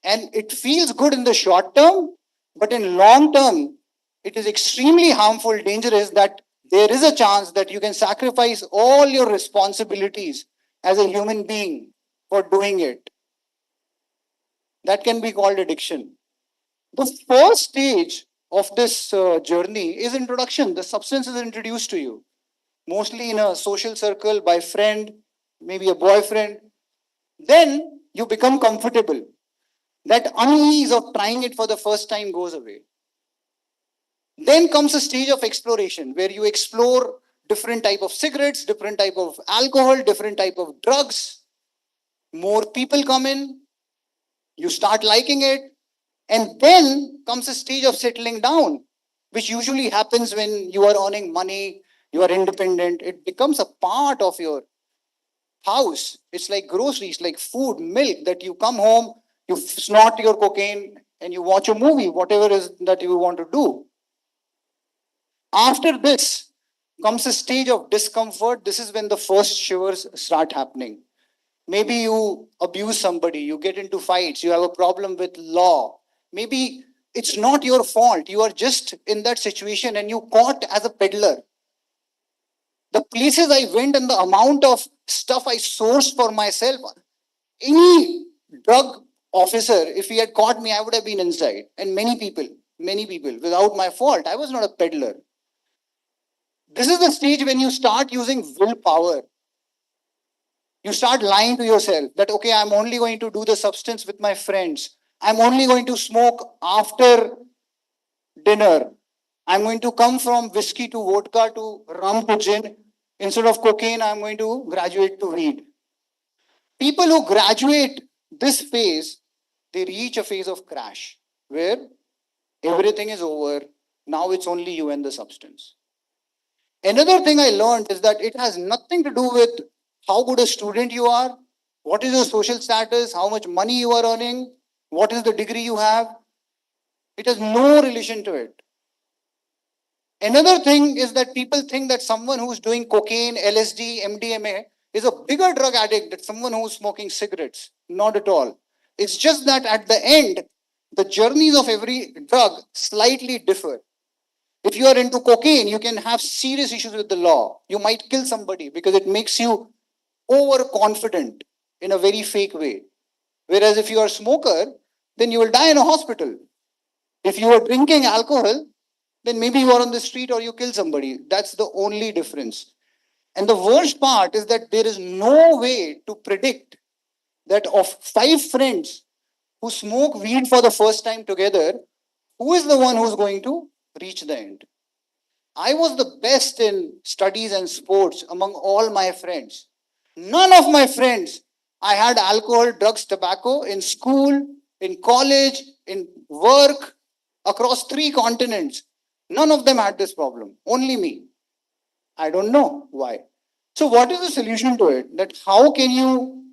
And it feels good in the short term, but in long term, it is extremely harmful, dangerous, that there is a chance that you can sacrifice all your responsibilities as a human being for doing it. That can be called addiction. The first stage of this journey is introduction. The substance is introduced to you, mostly in a social circle, by friend, maybe a boyfriend. Then you become comfortable. That unease of trying it for the first time goes away. Then comes a stage of exploration where you explore different type of cigarettes, different type of alcohol, different type of drugs. More people come in, you start liking it, and then comes a stage of settling down, which usually happens when you are earning money, you are independent. It becomes a part of your house. It's like groceries, like food, milk, that you come home, you snort your cocaine, and you watch a movie, whatever is that you want to do. After this comes a stage of discomfort. This is when the first shivers start happening. Maybe you abuse somebody, you get into fights, you have a problem with law. Maybe it's not your fault. You are just in that situation and you caught as a peddler. The places I went and the amount of stuff I sourced for myself, any drug officer, if he had caught me, I would have been inside. And many people, without my fault. I was not a peddler. This is the stage when you start using willpower. You start lying to yourself that, okay, I'm only going to do the substance with my friends. I'm only going to smoke after dinner. I'm going to come from whiskey to vodka to rum to gin. Instead of cocaine, I'm going to graduate to weed. People who graduate this phase, they reach a phase of crash where everything is over. Now it's only you and the substance. Another thing I learned is that it has nothing to do with how good a student you are, what is your social status, how much money you are earning, what is the degree you have. It has no relation to it. Another thing is that people think that someone who's doing cocaine, LSD, MDMA is a bigger drug addict than someone who's smoking cigarettes. Not at all. It's just that at the end, the journeys of every drug slightly differ. If you are into cocaine, you can have serious issues with the law. You might kill somebody because it makes you overconfident in a very fake way. Whereas if you are a smoker, then you will die in a hospital. If you are drinking alcohol, then maybe you are on the street or you kill somebody. That's the only difference. And the worst part is that there is no way to predict that of 5 friends who smoke weed for the first time together, who is the one who's going to reach the end. I was the best in studies and sports among all my friends. None of my friends, I had alcohol, drugs, tobacco in school, in college, in work, across 3 continents. None of them had this problem, only me. I don't know why. So, what is the solution to it? That how can you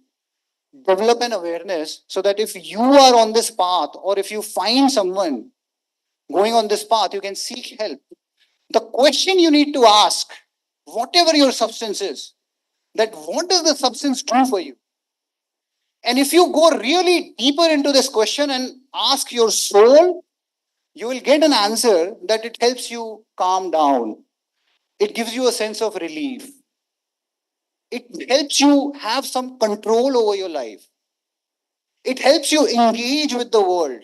develop an awareness so that if you are on this path or if you find someone going on this path, you can seek help? The question you need to ask, whatever your substance is, that what does the substance do for you? And if you go really deeper into this question and ask your soul, you will get an answer that it helps you calm down. It gives you a sense of relief. It helps you have some control over your life. It helps you engage with the world.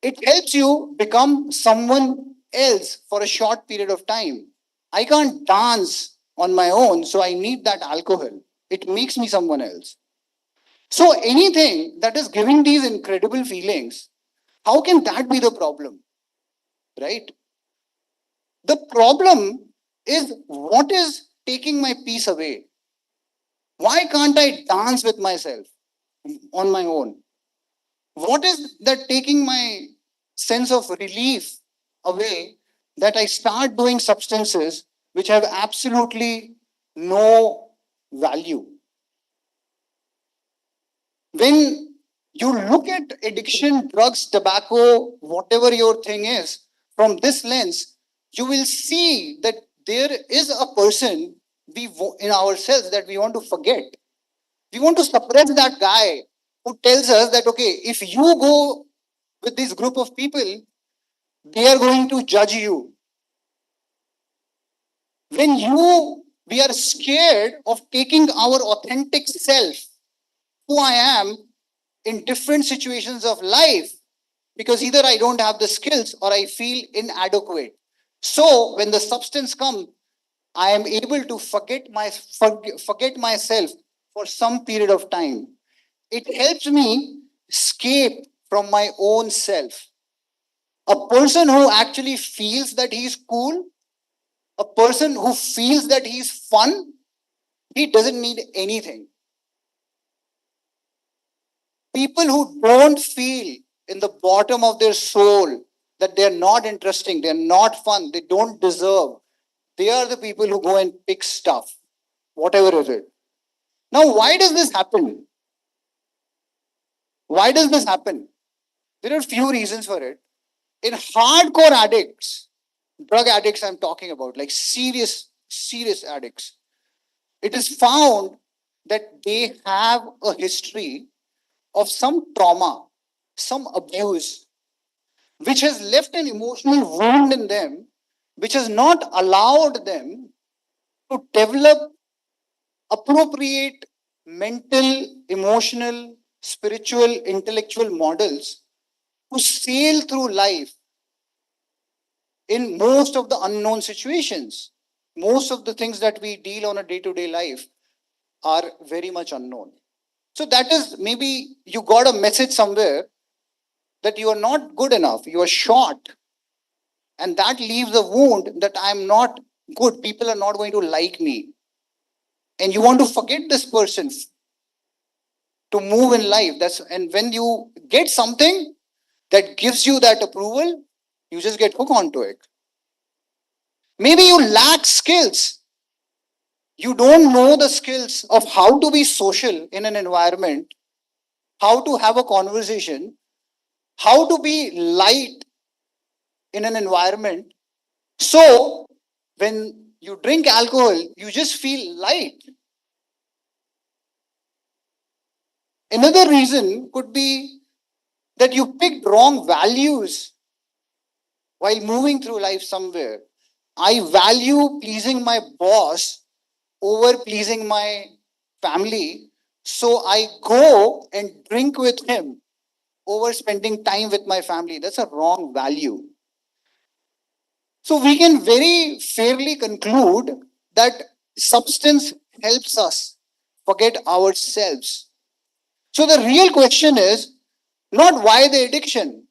It helps you become someone else for a short period of time. I can't dance on my own, so I need that alcohol. It makes me someone else. So anything that is giving these incredible feelings, how can that be the problem? Right? The problem is what is taking my peace away? Why can't I dance with myself on my own? What is that taking my sense of relief away that I start doing substances which have absolutely no value? When you look at addiction, drugs, tobacco, whatever your thing is, from this lens, you will see that there is a person in ourselves that we want to forget. We want to suppress that guy who tells us that, okay, if you go with this group of people, they are going to judge you. We are scared of taking our authentic self, who I am, in different situations of life, because either I don't have the skills or I feel inadequate. So when the substance comes, I am able to forget myself for some period of time. It helps me escape from my own self. A person who actually feels that he's cool, a person who feels that he's fun, he doesn't need anything. People who don't feel in the bottom of their soul that they're not interesting, they're not fun, they don't deserve, they are the people who go and pick stuff. whatever is it. Now, why does this happen? Why does this happen? There are few reasons for it. In hardcore addicts, drug addicts I'm talking about, like serious addicts, it is found that they have a history of some trauma, some abuse, which has left an emotional wound in them, which has not allowed them to develop appropriate mental, emotional, spiritual, intellectual models to sail through life in most of the unknown situations. Most of the things that we deal on a day-to-day life are very much unknown. So that is, maybe you got a message somewhere that you are not good enough, you are short. And that leaves a wound that I'm not good, people are not going to like me. And you want to forget this person to move in life. And when you get something that gives you that approval, you just get hooked onto it. Maybe you lack skills. You don't know the skills of how to be social in an environment, how to have a conversation, how to be light in an environment. So when you drink alcohol, you just feel light. Another reason could be that you picked wrong values while moving through life somewhere. I value pleasing my boss over pleasing my family, so I go and drink with him over spending time with my family. That's a wrong value. So we can very fairly conclude that substance helps us forget ourselves. So the real question is not why the addiction.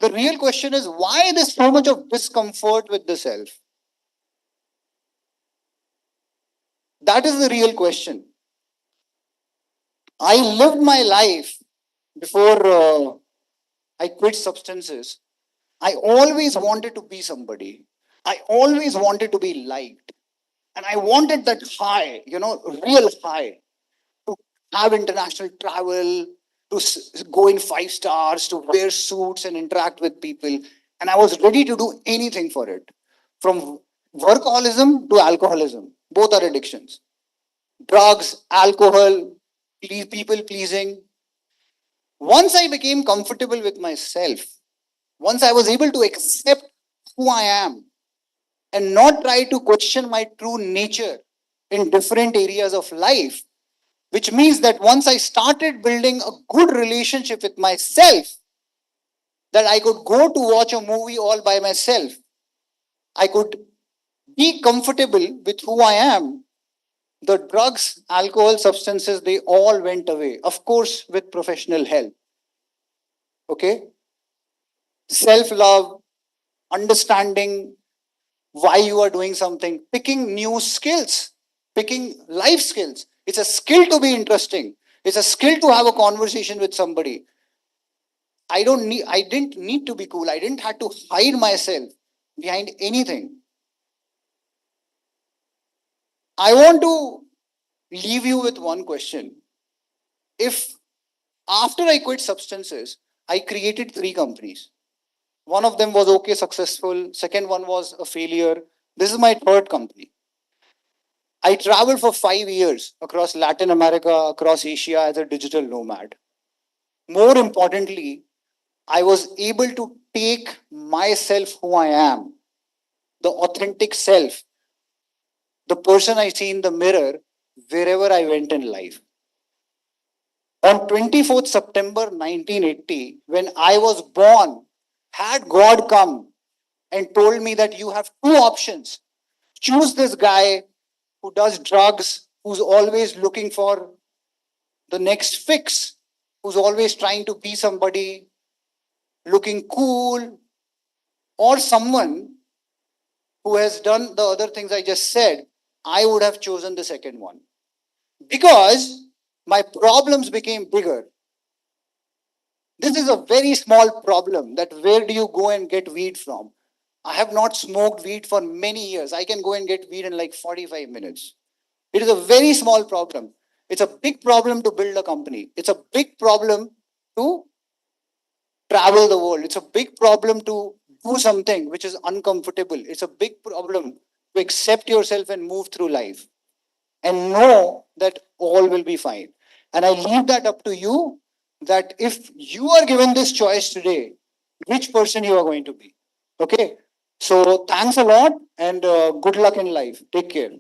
The real question is why there's so much of discomfort with the self. That is the real question. I lived my life before I quit substances. I always wanted to be somebody. I always wanted to be liked. And I wanted that high, real high, to have international travel, to go in 5 stars, to wear suits and interact with people. And I was ready to do anything for it. From workaholism to alcoholism, both are addictions. Drugs, alcohol, people pleasing. Once I became comfortable with myself, once I was able to accept who I am and not try to question my true nature in different areas of life, which means that once I started building a good relationship with myself, that I could go to watch a movie all by myself, I could be comfortable with who I am, the drugs, alcohol, substances, they all went away. Of course, with professional help. Okay? Self-love, understanding why you are doing something, picking new skills, picking life skills. It's a skill to be interesting. It's a skill to have a conversation with somebody. I didn't need to be cool. I didn't have to hide myself behind anything. I want to leave you with one question. If after I quit substances, I created 3 companies. One of them was okay, successful. Second one was a failure. This is my third company. I traveled for 5 years across Latin America, across Asia as a digital nomad. More importantly, I was able to take myself who I am, the authentic self, the person I see in the mirror, wherever I went in life. On 24th September 1980, when I was born, had God come and told me that you have 2 options. Choose this guy who does drugs, who's always looking for the next fix, who's always trying to be somebody looking cool, or someone who has done the other things I just said, I would have chosen the second one. Because my problems became bigger. This is a very small problem, that where do you go and get weed from? I have not smoked weed for many years. I can go and get weed in like 45 minutes. It is a very small problem. It's a big problem to build a company. It's a big problem to travel the world. It's a big problem to do something which is uncomfortable. It's a big problem to accept yourself and move through life and know that all will be fine. And I leave that up to you, that if you are given this choice today, which person you are going to be. Okay? So thanks a lot and good luck in life. Take care.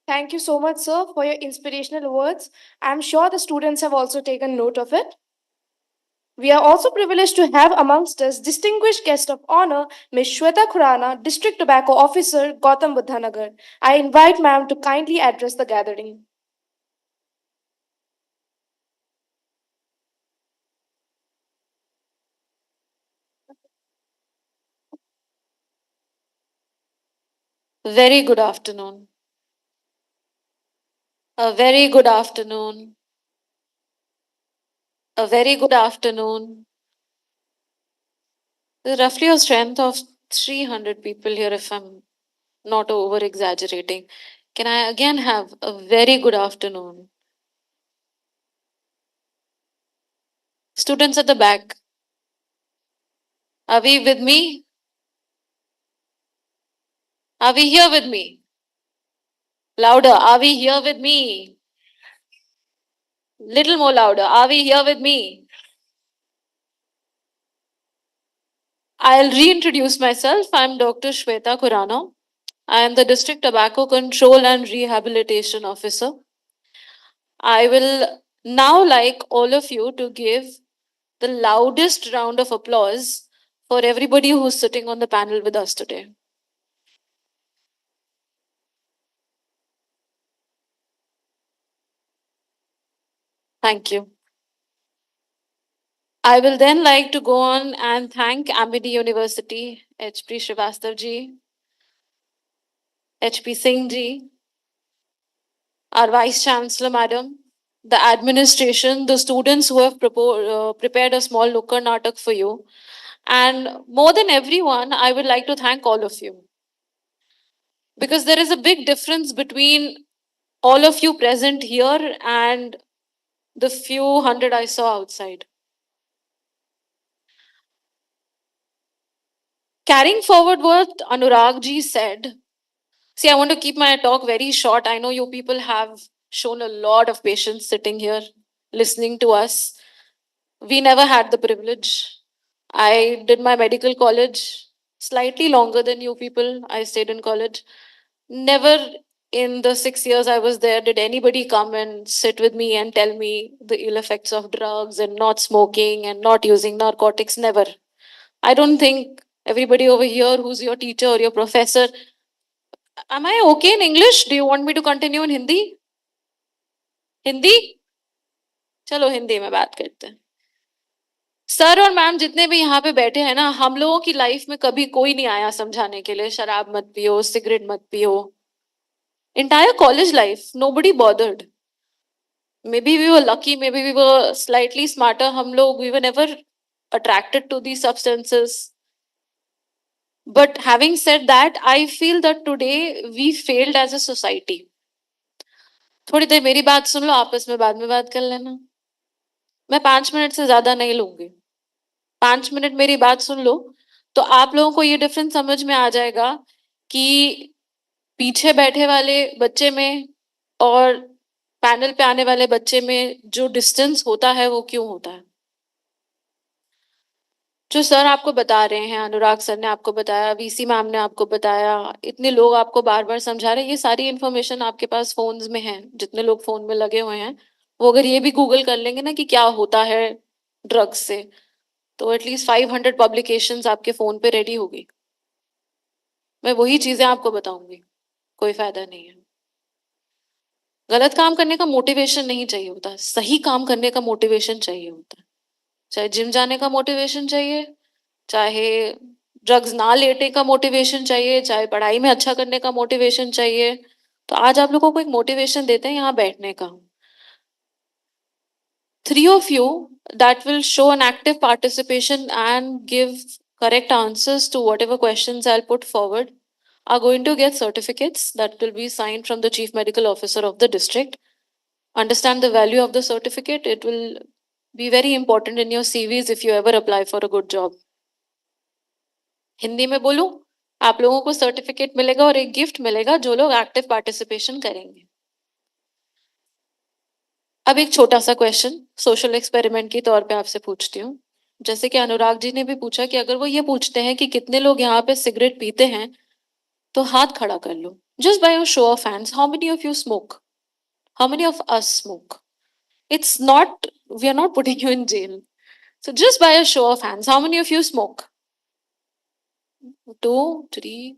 Thank you so much, sir, for your inspirational words. I'm sure the students have also taken note of it. We are also privileged to have amongst us distinguished guest of honor, Ms. Shweta Khurana, District Tobacco Officer, Gautam Buddha Nagar. I invite ma'am to kindly address the gathering. Very good afternoon. A very good afternoon. A very good afternoon. There's roughly a strength of 300 people here, if I'm not over exaggerating. Can I again have a very good afternoon? Students at the back, are we with me? Are we here with me? Louder, are we here with me? Little more louder, are we here with me? I'll reintroduce myself. I'm Dr. Shweta Khurana. I am the District Tobacco Control and Rehabilitation Officer. I will now like all of you to give the loudest round of applause for everybody who's sitting on the panel with us today. Thank you. I will then like to go on and thank Amity University, HP Srivastav ji, HP Singh ji, our Vice Chancellor Madam, the administration, the students who have prepared a small Nukkad Natak for you. And more than everyone, I would like to thank all of you. Because there is a big difference between all of you present here and the few hundred I saw outside. Carrying forward what Anurag ji said, see, I want to keep my talk very short. I know you people have shown a lot of patience sitting here, listening to us. We never had the privilege. I did my medical college slightly longer than you people. I stayed in college. Never in the 6 years I was there did anybody come and sit with me and tell me the ill effects of drugs and not smoking and not using narcotics. Never. I don't think everybody over here who's your teacher or your professor. Am I okay in English? Do you want me to continue in Hindi? Hindi? चलो हिंदी में बात करते हैं. Sir और ma'am जितने भी यहाँ पे बैठे हैं ना, हम लोगों की लाइफ में कभी कोई नहीं आया समझाने के लिए शराब मत पियो, सिगरेट मत पियो. Entire college life, nobody bothered. Maybe we were lucky, maybe we were slightly smarter. हम लोग, we were never attracted to these substances. But having said that, I feel that today we failed as a society. थोड़ी देर मेरी बात सुन लो, आपस में बाद में बात कर लेना. मैं 5 मिनट से ज्यादा नहीं लूंगी. 5 मिनट मेरी बात सुन लो तो आप लोगों को ये डिफरेंस समझ में आ जाएगा कि पीछे बैठे वाले बच्चे में और पैनल पे आने वाले बच्चे में जो डिस्टेंस होता है वो क्यों होता है. जो सर आपको बता रहे हैं, अनुराग सर ने आपको बताया, वीसी मैम ने आपको बताया, इतने लोग आपको बार बार समझा रहे हैं, ये सारी इन्फॉर्मेशन आपके पास फोन्स में है. जितने लोग फोन में लगे हुए हैं वो अगर ये भी गूगल कर लेंगे ना कि क्या होता है ड्रग्स से, तो एटलीस्ट 500 पब्लिकेशंस आपके फोन पे रेडी होगी. मैं वही चीजें आपको बताऊंगी. कोई फायदा नहीं है. गलत काम करने का मोटिवेशन नहीं चाहिए होता, सही काम करने का मोटिवेशन चाहिए होता है. चाहे जिम जाने का मोटिवेशन चाहिए, चाहे ड्रग्स ना लेने का मोटिवेशन चाहिए, चाहे पढ़ाई में अच्छा करने का मोटिवेशन चाहिए. तो आज आप लोगों को एक मोटिवेशन देते हैं यहाँ बैठने का. 3 of you that will show an active participation and give correct answers to whatever questions I'll put forward are going to get certificates that will be signed from the Chief Medical Officer of the district. Understand the value of the certificate. It will be very important in your CVs if you ever apply for a good job. Hindi में बोलूं, आप लोगों को certificate मिलेगा और एक gift मिलेगा जो लोग एक्टिव पार्टिसिपेशन करेंगे. अब एक छोटा सा क्वेश्चन सोशल एक्सपेरिमेंट के तौर पे आपसे पूछती हूँ. जैसे कि अनुराग जी ने भी पूछा कि अगर वो ये पूछते हैं कि कितने लोग यहाँ पे सिगरेट पीते हैं, तो हाथ खड़ा कर लो. Just by a show of hands, how many of you smoke? How many of us smoke? It's not, we are not putting you in jail. So just by a show of hands, how many of you smoke? 2, 3.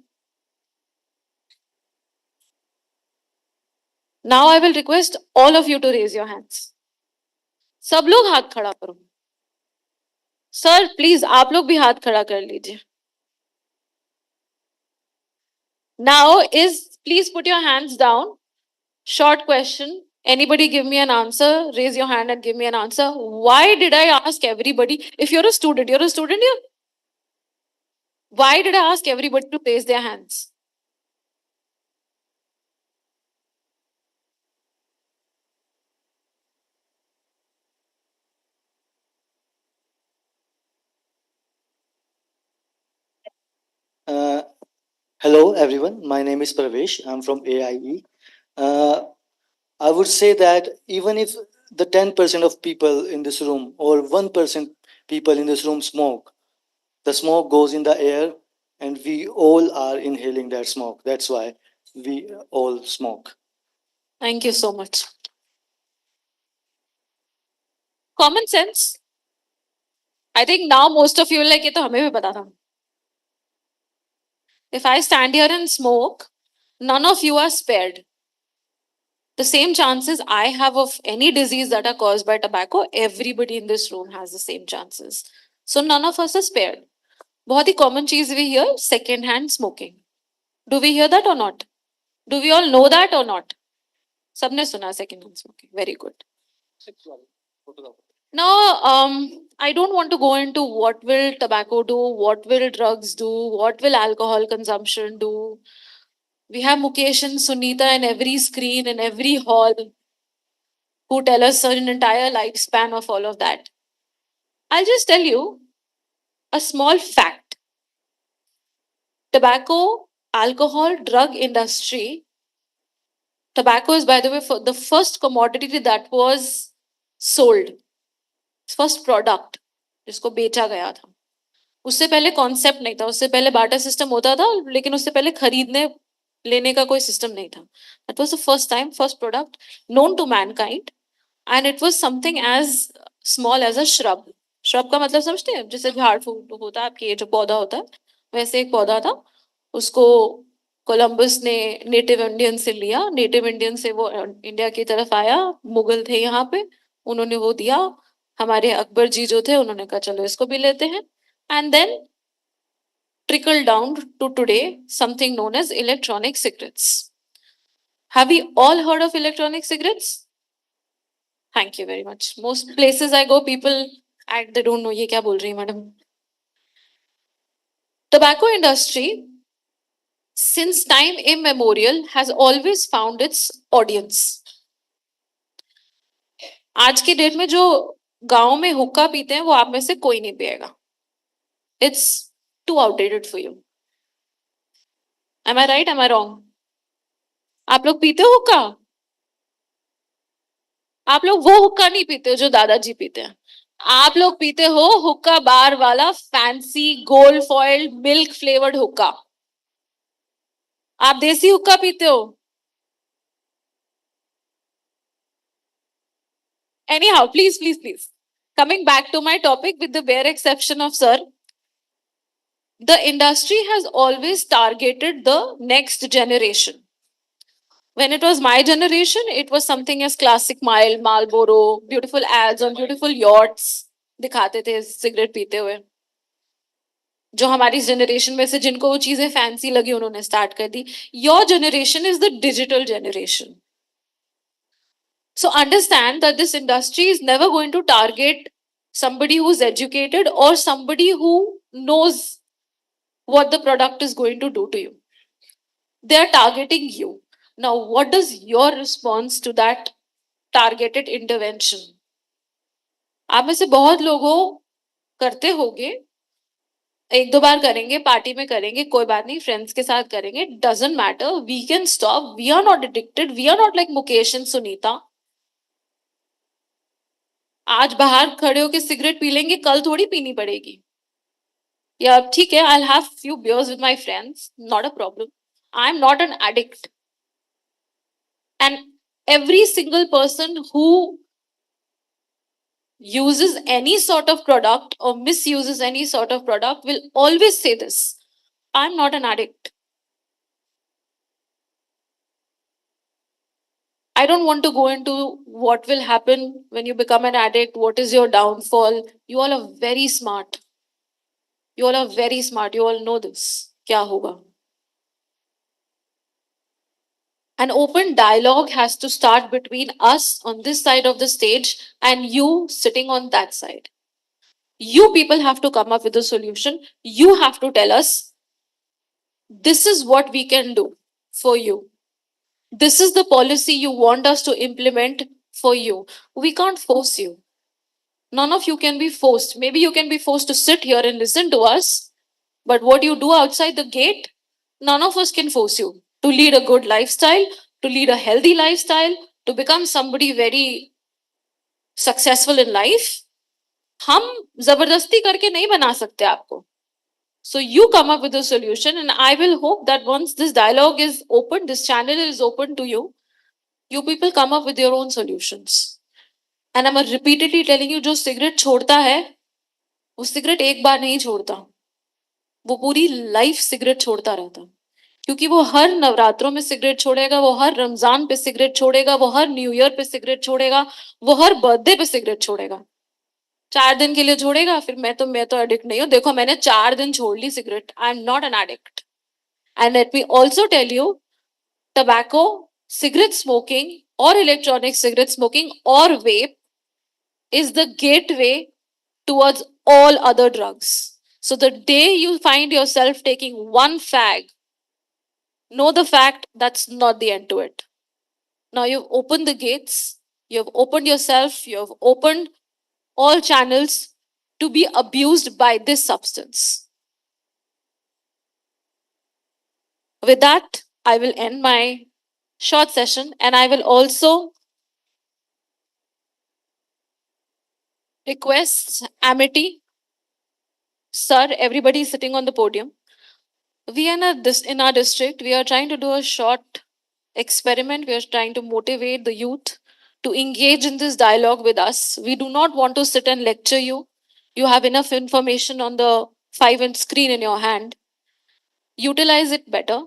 Now I will request all of you to raise your hands. सब लोग हाथ खड़ा करो. Sir please आप लोग भी हाथ खड़ा कर लीजिए. Now is, please put your hands down. Short question. Anybody give me an answer? Raise your hand and give me an answer. Why did I ask everybody? If you're a student here. Why did I ask everybody to raise their hands? Hello, everyone. My name is Pravesh. I'm from AIE. I would say that even if the 10% of people in this room or 1% people in this room smoke, the smoke goes in the air and we all are inhaling that smoke. That's why we all smoke. Thank you so much. Common sense. I think now most of you will like, ये तो हमें भी पता था. If I stand here and smoke, none of you are spared. The same chances I have of any disease that are caused by tobacco, everybody in this room has the same chances. So none of us are spared. बहुत ही common चीज we hear, second hand smoking. Do we hear that or not? Do we all know that or not? सबने सुना second hand smoking. Very good. Now, I don't want to go into what will tobacco do, what will drugs do, what will alcohol consumption do. We have Mukesh and Sunita in every screen, in every hall, who tell us an entire lifespan of all of that. I'll just tell you a small fact. Tobacco, alcohol, drug industry. Tobacco is, by the way, the first commodity that was sold. First product जिसको बेचा गया था. उससे पहले concept नहीं था. उससे पहले बार्टर सिस्टम होता था, लेकिन उससे पहले खरीदने लेने का कोई सिस्टम नहीं था. That was the first time, first product known to mankind, and it was something as small as a shrub. Shrub का मतलब समझते हैं? जैसे झाड़ फूट होता है आपके, ये जो पौधा होता है, वैसे एक पौधा था. उसको कोलंबस ने नेटिव इंडियन से लिया. नेटिव इंडियन से वो इंडिया की तरफ आया. मुगल थे यहाँ पे, उन्होंने वो दिया. हमारे अकबर जी जो थे, उन्होंने कहा चलो इसको भी लेते हैं. And then trickle down to today, something known as electronic cigarettes. Have we all heard of electronic cigarettes? Thank you very much. Most places I go, people act, they don't know ये क्या बोल रही है madam. Tobacco industry, since time immemorial, has always found its audience. आज की date में जो गांव में हुक्का पीते हैं, वो आप में से कोई नहीं पिएगा. It's too outdated for you. Am I right? Am I wrong? आप लोग पीते हो हुक्का? आप लोग वो हुक्का नहीं पीते हो जो दादाजी पीते हैं. आप लोग पीते हो हुक्का बार वाला fancy gold foil milk flavoured हुक्का. आप देसी हुक्का पीते हो. Anyhow, please. Coming back to my topic, with the bare exception of sir, the industry has always targeted the next generation. When it was my generation, it was something as classic mild, Marlboro, beautiful ads on beautiful yachts, दिखाते थे cigarette पीते हुए. जो हमारी generation में से जिनको वो चीजें fancy लगी, उन्होंने start कर दी. Your generation is the digital generation. So understand that this industry is never going to target somebody who's educated or somebody who knows what the product is going to do to you. They are targeting you. Now, what is your response to that targeted intervention? आप में से बहुत लोगों करते होगे, एक दो बार करेंगे, पार्टी में करेंगे, कोई बात नहीं, फ्रेंड्स के साथ करेंगे, doesn't matter, we can stop, we are not addicted, we are not like Mukesh and Sunita. आज बाहर खड़े होके सिगरेट पी लेंगे, कल थोड़ी पीनी पड़ेगी. या ठीक है, I have few beers with my friends, not a problem. I am not an addict. And every single person who uses any sort of product or misuses any sort of product will always say this: I'm not an addict. I don't want to go into what will happen when you become an addict, what is your downfall. You all are very smart. You all are very smart. You all know this. Kya hoga? An open dialogue has to start between us on this side of the stage and you sitting on that side. You people have to come up with a solution. You have to tell us, this is what we can do for you. This is the policy you want us to implement for you. We can't force you. None of you can be forced. Maybe you can be forced to sit here and listen to us, but what you do outside the gate, none of us can force you to lead a good lifestyle, to lead a healthy lifestyle, to become somebody very successful in life. हम जबरदस्ती करके नहीं बना सकते आपको. So you come up with a solution, and I will hope that once this dialogue is open, this channel is open to you, you people come up with your own solutions. And I'm repeatedly telling you, जो cigarette छोड़ता है, वो cigarette एक बार नहीं छोड़ता, वो पूरी life cigarette छोड़ता रहता. क्योंकि वो हर नवरात्रों में सिगरेट छोड़ेगा, वो हर रमजान पे सिगरेट छोड़ेगा, वो हर न्यू ईयर पे सिगरेट छोड़ेगा, वो हर बर्थडे पे सिगरेट छोड़ेगा. 4 दिन के लिए छोड़ेगा, फिर मैं तो एडिक्ट नहीं हूँ, देखो मैंने 4 दिन छोड़ ली cigarette. I am not an addict. And let me also tell you, tobacco, cigarette smoking, or electronic cigarette smoking, or vape is the gateway towards all other drugs. So the day you find yourself taking one fag, know the fact that's not the end to it. Now you've opened the gates, you've opened yourself, you've opened all channels to be abused by this substance. With that, I will end my short session, and I will also request Amity, sir, everybody sitting on the podium. We are in our district, we are trying to do a short experiment. We are trying to motivate the youth to engage in this dialogue with us. We do not want to sit and lecture you. You have enough information on the 5-inch screen in your hand. Utilize it better.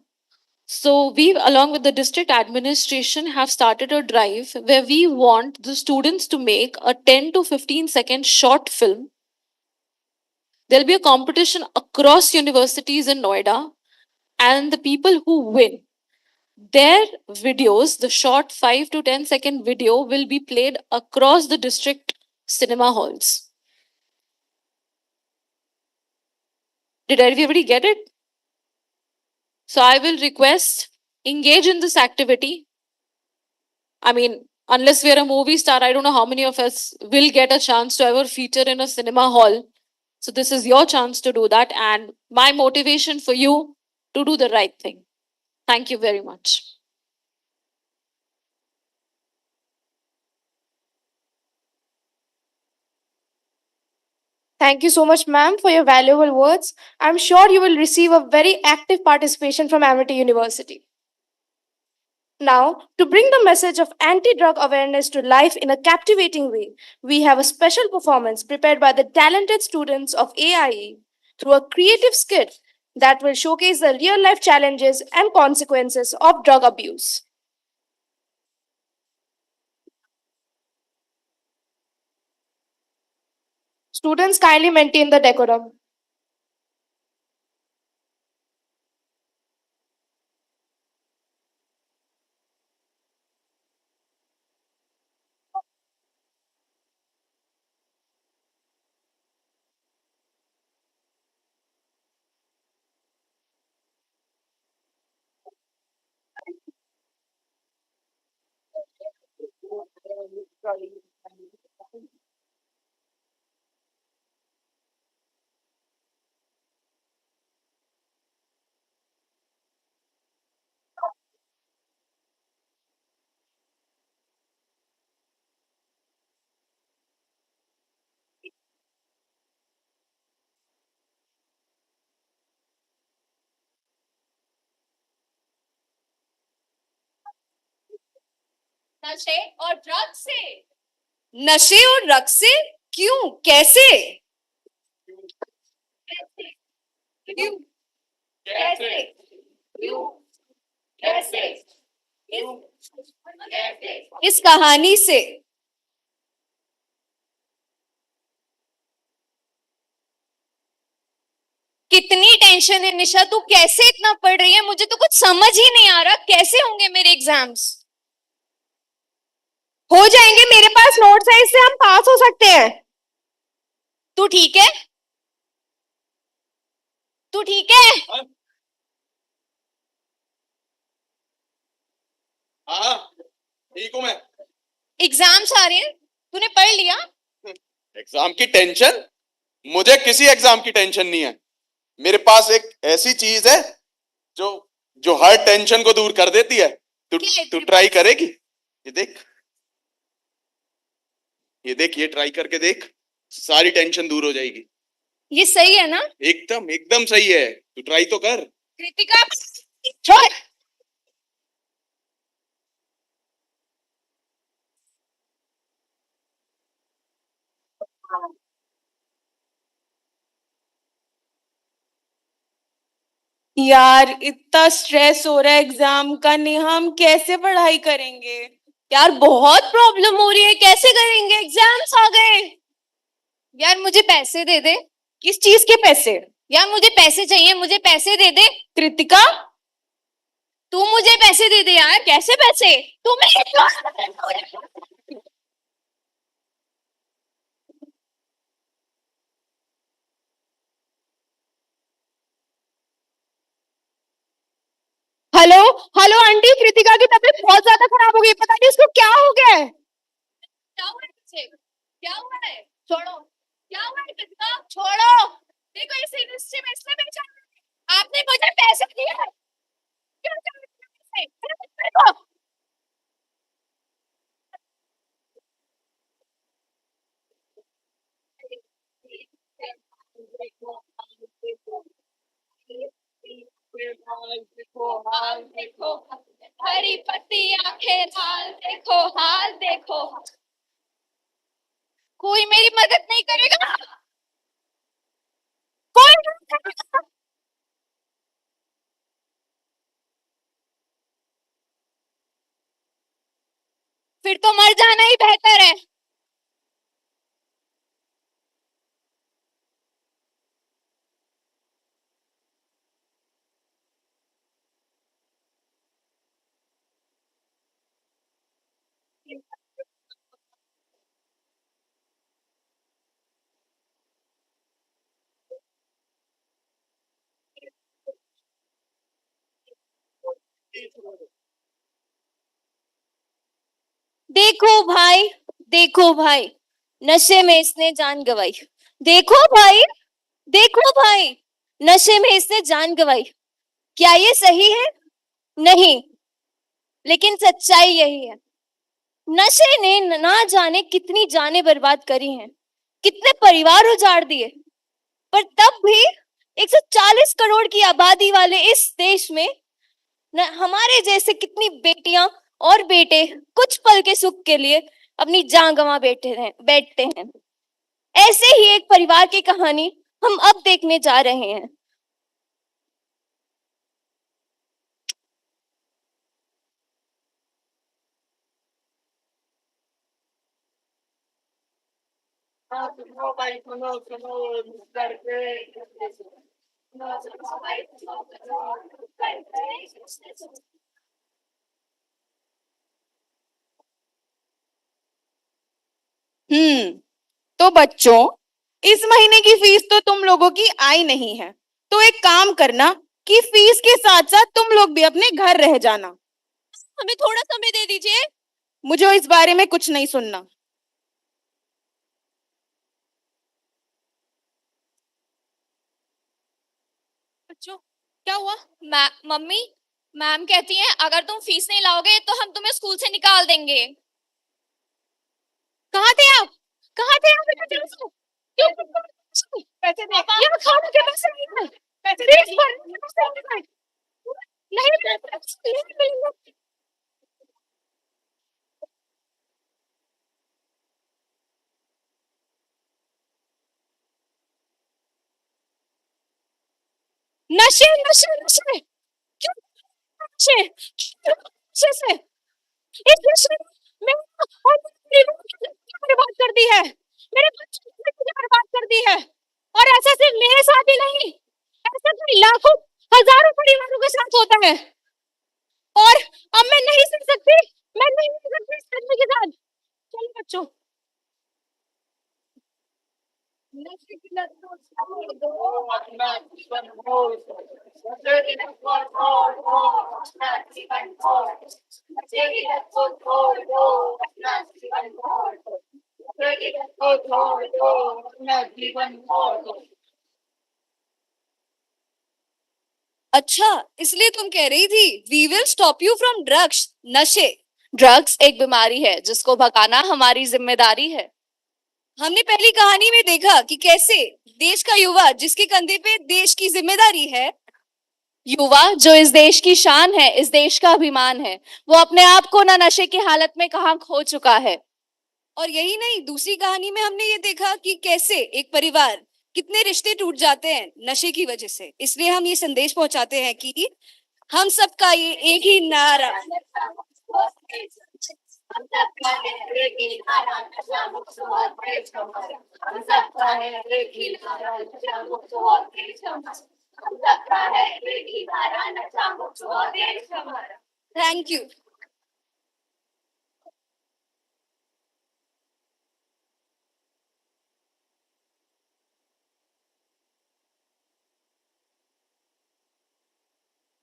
So we, along with the district administration, have started a drive where we want the students to make a 10 to 15-second short film. There'll be a competition across universities in Noida, and the people who win, their videos, the short 5 to 10-second video, will be played across the district cinema halls. Did everybody get it? So I will request, engage in this activity. I mean, unless we are a movie star, I don't know how many of us will get a chance to ever feature in a cinema hall. So this is your chance to do that, and my motivation for you to do the right thing. Thank you very much. Thank you so much, ma'am, for your valuable words. I'm sure you will receive a very active participation from Amity University. Now, to bring the message of anti-drug awareness to life in a captivating way, we have a special performance prepared by the talented students of AIE through a creative skit that will showcase the real-life challenges and consequences of drug abuse. Students, kindly maintain the decorum. नशे और drugs से। नशे और drugs से? क्यों? कैसे? क्यों? कैसे? क्यों? कैसे? इस कहानी से। कितनी टेंशन है निशा, तू कैसे इतना पढ़ रही है? मुझे तो कुछ समझ ही नहीं आ रहा, कैसे होंगे मेरे एग्जाम्स? हो जाएंगे, मेरे पास नोट्स है, इससे हम पास हो सकते हैं। तू ठीक है? तू ठीक है? हाँ ठीक हूँ मैं। एग्जाम्स आ रहे हैं, तूने पढ़ लिया? एग्जाम की टेंशन? मुझे किसी एग्जाम की टेंशन नहीं है। मेरे पास एक ऐसी चीज है जो जो हर टेंशन को दूर कर देती है। तू ट्राई करेगी? ये देख, ये देख, ये ट्राई करके देख, सारी टेंशन दूर हो जाएगी। ये सही है ना? एकदम एकदम सही है, तू ट्राई तो कर। कृतिका छोड़। यार इतना स्ट्रेस हो रहा है एग्जाम का, नेहा हम कैसे पढ़ाई करेंगे? यार बहुत प्रॉब्लम हो रही है, कैसे करेंगे? एग्जाम्स आ गए। यार मुझे पैसे दे दे। किस चीज के पैसे? यार मुझे पैसे चाहिए, मुझे पैसे दे दे। कृतिका तू मुझे पैसे दे दे यार। कैसे पैसे? तू हेलो हेलो आंटी, कृतिका की तबीयत बहुत ज्यादा खराब हो गई, पता नहीं उसको क्या हो गया है। क्या हुआ है तुझे? क्या हुआ है? छोड़ो। क्या हुआ है कृतिका? छोड़ो। देखो इस इंडस्ट्री में इसने बेचा है। आपने मुझे पैसे दिए हैं। क्या कर रहे हो पैसे? देखो। देखो हाल देखो, हरी पत्ती आंखें लाल, देखो हाल देखो। कोई मेरी मदद नहीं करेगा। कोई नहीं करेगा। फिर तो मर जाना ही बेहतर है। देखो भाई, देखो भाई, नशे में इसने जान गंवाई। देखो भाई, देखो भाई, नशे में इसने जान गंवाई। क्या ये सही है? नहीं, लेकिन सच्चाई यही है। नशे ने ना जाने कितनी जानें बर्बाद करी हैं, कितने परिवार उजाड़ दिए, पर तब भी 140 करोड़ की आबादी वाले इस देश में हमारे जैसे कितनी बेटियां और बेटे कुछ पल के सुख के लिए अपनी जान गंवा बैठते हैं। ऐसे ही एक परिवार की कहानी हम अब देखने जा रहे हैं। तो बच्चों, इस महीने की फीस तो तुम लोगों की आई नहीं है, तो एक काम करना कि फीस के साथ साथ तुम लोग भी अपने घर रह जाना। हमें थोड़ा समय दे दीजिए। मुझे इस बारे में कुछ नहीं सुनना। क्या हुआ? मम्मी, मैम कहती हैं अगर तुम फीस नहीं लाओगे तो हम तुम्हें स्कूल से निकाल देंगे। कहाँ थे आप? कहाँ थे आप इतने दिनों से? पैसे दे। यार खाने के पैसे नहीं है। पैसे दे। नहीं मिलेंगे। नशे नशे नशे क्यों? नशे नशे से इस नशे ने मेरा और मेरी जिंदगी बर्बाद कर दी है। मेरे बच्चों की जिंदगी बर्बाद कर दी है। और ऐसा सिर्फ मेरे साथ ही नहीं, ऐसा तो लाखों हजारों परिवारों के साथ होता है। और अब मैं नहीं सह सकती, मैं नहीं सह सकती इस आदमी के साथ। चलो बच्चों, नशे की लत को छोड़ दो, अपना जीवन छोड़ दो। नशे की लत को छोड़ दो, अपना जीवन छोड़ दो। नशे की लत को छोड़ दो, अपना जीवन छोड़ दो। नशे की लत को छोड़ दो, अपना जीवन छोड़ दो। अच्छा, इसलिए तुम कह रही थी we will stop you from drugs. नशे, ड्रग्स एक बीमारी है जिसको भगाना हमारी जिम्मेदारी है। हमने पहली कहानी में देखा कि कैसे देश का युवा जिसके कंधे पे देश की जिम्मेदारी है, युवा जो इस देश की शान है, इस देश का अभिमान है, वो अपने आप को ना नशे की हालत में कहाँ खो चुका है। और यही नहीं, दूसरी कहानी में हमने ये देखा कि कैसे एक परिवार, कितने रिश्ते टूट जाते हैं नशे की वजह से। इसलिए हम ये संदेश पहुंचाते हैं कि हम सबका ये एक ही नारा, हम सबका है एक ही नारा, नशा मुक्त और देश हमारा। हम सबका है एक ही नारा, नशा मुक्त और देश हमारा। हम सबका है एक ही नारा, नशा मुक्त और देश हमारा। Thank you.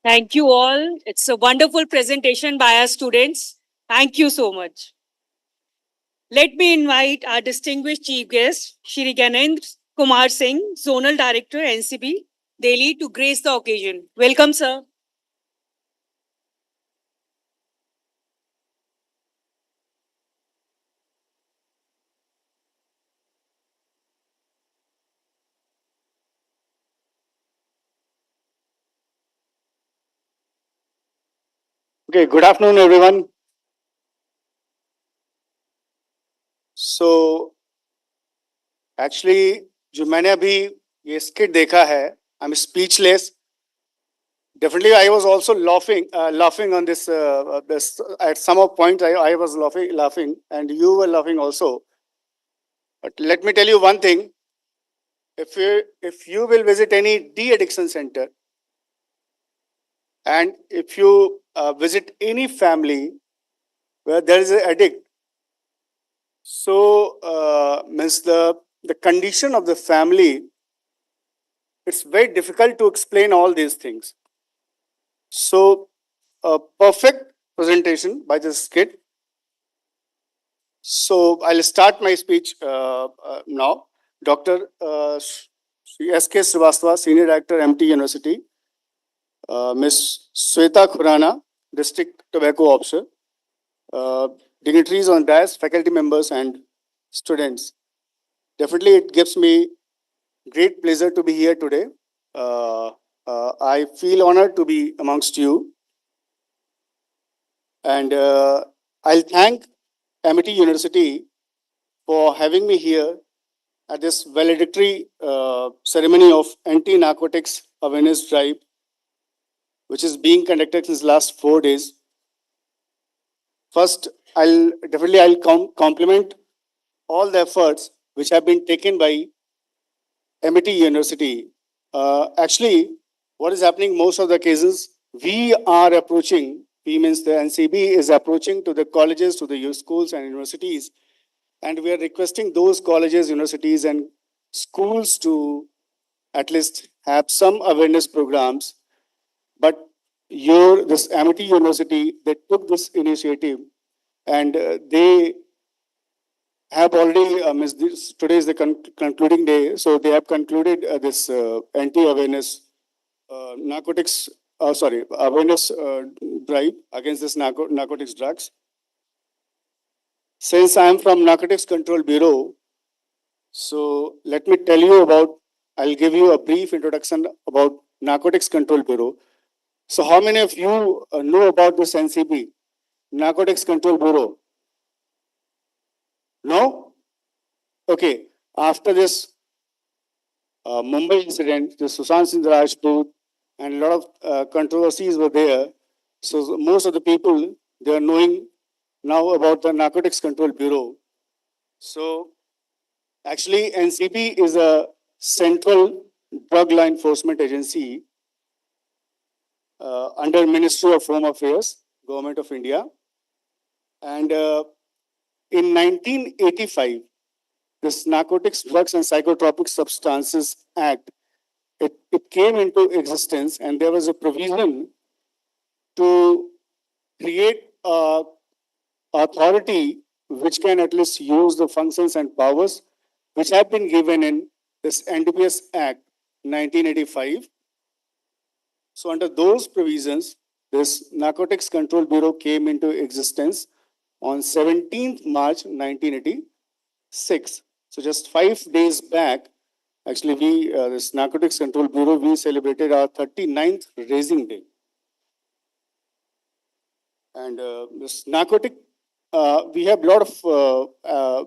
Thank you all. It's a wonderful presentation by our students. Thank you so much. Let me invite our distinguished chief guest, Shri Gyanendra Kumar Singh, Zonal Director, NCB, Delhi, to grace the occasion. Welcome, sir. Okay, good afternoon, everyone. So, actually, जो मैंने अभी ये skit देखा है, I'm speechless. Definitely, I was also laughing on this. At some point, I was laughing, and you were laughing also. But let me tell you one thing: if you will visit any de-addiction center, and if you visit any family where there is an addict, so means the condition of the family, it's very difficult to explain all these things. So a perfect presentation by this kid. So I'll start my speech now. Dr. S.K. Srivastava, Senior Director, MT University. Ms. Sweta Khurana, District Tobacco Officer. Dignitaries on dais, faculty members and students. Definitely it gives me great pleasure to be here today. I feel honored to be amongst you. And I'll thank MIT University for having me here at this valedictory ceremony of anti-narcotics awareness drive, which is being conducted since last 4 days. First, I'll compliment all the efforts which have been taken by MIT University. Actually, what is happening most of the cases, we are approaching, we means the NCB is approaching to the colleges, to the schools and universities, and we are requesting those colleges, universities and schools to at least have some awareness programs. But this MIT University, they took this initiative and they have already, today is the concluding day, so they have concluded this anti-awareness awareness drive against this narcotics drugs. Since I am from Narcotics Control Bureau, so let me tell you about, I'll give you a brief introduction about Narcotics Control Bureau. So how many of you know about this NCB, Narcotics Control Bureau? No? Okay. After this Mumbai incident, the Sushant Singh Rajput, and a lot of controversies were there. So most of the people, they are knowing now about the Narcotics Control Bureau. So actually, NCB is a central drug law enforcement agency under Ministry of Home Affairs, Government of India. And in 1985, this Narcotics, Drugs and Psychotropic Substances Act, it came into existence, and there was a provision to create a authority which can at least use the functions and powers which have been given in this NDPS Act 1985. So under those provisions, this Narcotics Control Bureau came into existence on 17th March 1986. So just 5 days back, actually this Narcotics Control Bureau, we celebrated our 39th raising day. And this narcotic, we have a lot of,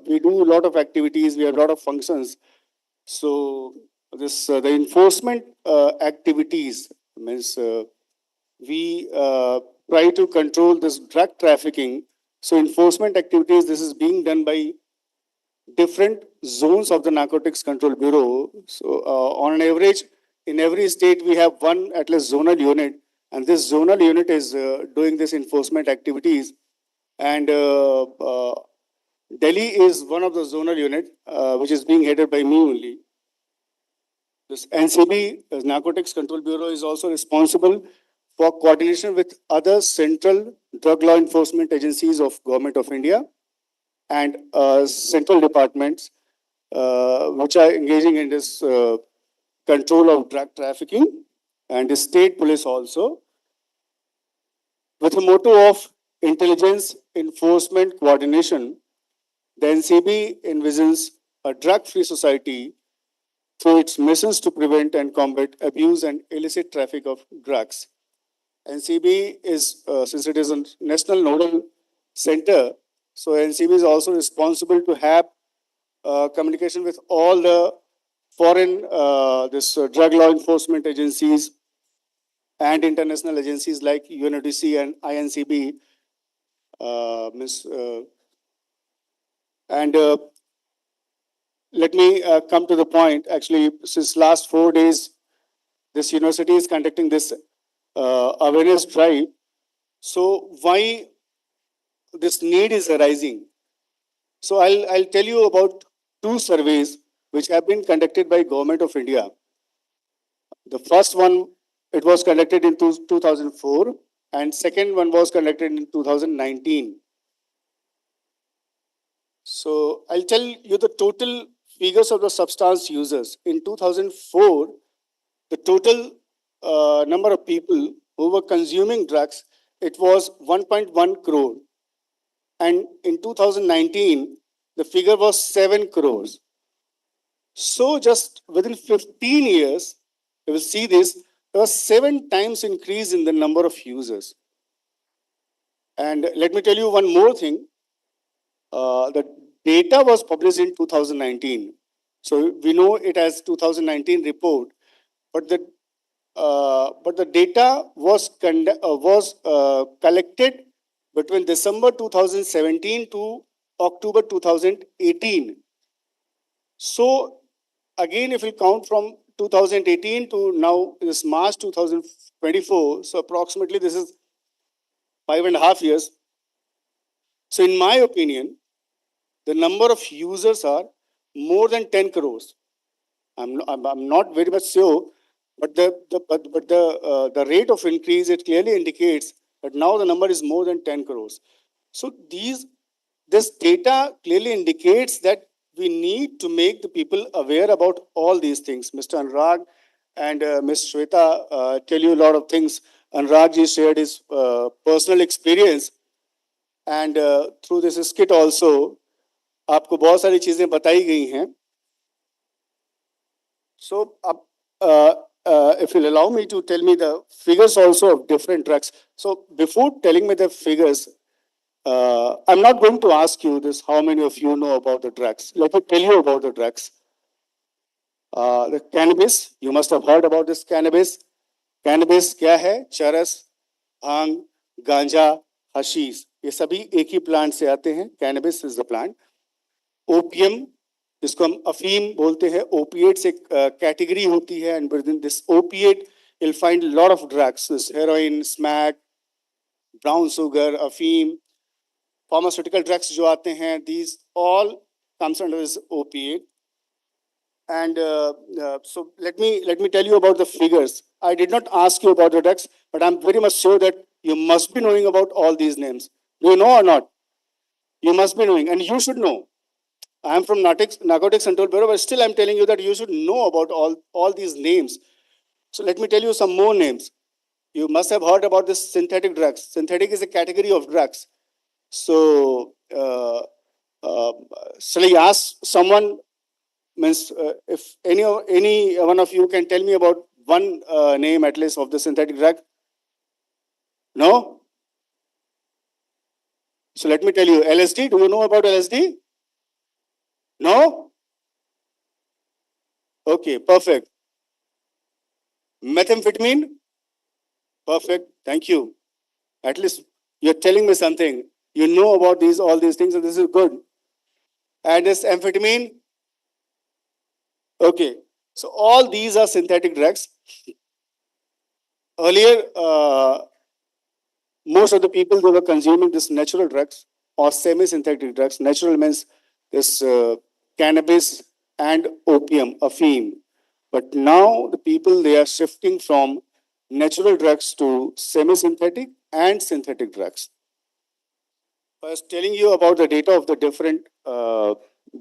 we do a lot of activities, we have a lot of functions. So this, the enforcement activities means we try to control this drug trafficking. So enforcement activities, this is being done by different zones of the Narcotics Control Bureau. So on an average, in every state, we have one at least zonal unit, and this zonal unit is doing this enforcement activities. And Delhi is one of the zonal unit, which is being headed by me only. This NCB, Narcotics Control Bureau, is also responsible for coordination with other central drug law enforcement agencies of Government of India and central departments which are engaging in this control of drug trafficking, and the state police also, with a motto of intelligence enforcement coordination. The NCB envisions a drug-free society through its missions to prevent and combat abuse and illicit traffic of drugs. NCB is, since it is a national nodal center, so NCB is also responsible to have communication with all the foreign drug law enforcement agencies and international agencies like UNODC and INCB. Let me come to the point. Actually, since last 4 days, this university is conducting this awareness drive. So why this need is arising? So I'll tell you about 2 surveys which have been conducted by Government of India. The first one, it was conducted in 2004, and second one was conducted in 2019. So I'll tell you the total figures of the substance users. In 2004, the total number of people who were consuming drugs, it was 1.1 crore. And in 2019, the figure was 7 crores. So just within 15 years, you will see this, there was 7 times increase in the number of users. And let me tell you one more thing. The data was published in 2019. So we know it as 2019 report, but the data was collected between December 2017 to October 2018. So again, if we count from 2018 to now, this March 2024, so approximately this is 5.5 years. So in my opinion, the number of users are more than 10 crores. I'm not very much sure, but the rate of increase, it clearly indicates that now the number is more than 10 crores. So this data clearly indicates that we need to make the people aware about all these things. Mr. Anurag and Ms. Shweta tell you a lot of things. Anurag ji shared his personal experience, and through this skit also, आपको बहुत सारी चीजें बताई गई हैं. So, if you'll allow me to tell me the figures also of different drugs. So, before telling me the figures, I'm not going to ask you this, how many of you know about the drugs. Let me tell you about the drugs. The cannabis, you must have heard about this cannabis. Cannabis क्या है? चरस, भांग, गांजा, hashish, ये सभी एक ही plant से आते हैं. Cannabis is the plant. Opium, जिसको हम अफीम बोलते हैं, opiates एक कैटेगरी होती है, and within this opiate you'll find a lot of drugs. This heroin, smack, brown sugar, अफीम, pharmaceutical drugs जो आते हैं, these all comes under this opiate. And so let me tell you about the figures. I did not ask you about the drugs, but I'm very much sure that you must be knowing about all these names. Do you know or not? You must be knowing, and you should know. I am from Narcotics Control Bureau, but still I'm telling you that you should know about all these names. So let me tell you some more names. You must have heard about this synthetic drugs. Synthetic is a category of drugs. So shall I ask someone? Means if any one of you can tell me about one name at least of the synthetic drug? No? So let me tell you, LSD, do you know about LSD? No? Okay, perfect. Methamphetamine? Perfect, thank you. At least you're telling me something. You know about all these things, and this is good. And this amphetamine? Okay, so all these are synthetic drugs. Earlier, most of the people, they were consuming this natural drugs or semi-synthetic drugs. Natural means this cannabis and opium, afim. But now the people, they are shifting from natural drugs to semi-synthetic and synthetic drugs. I was telling you about the data of the different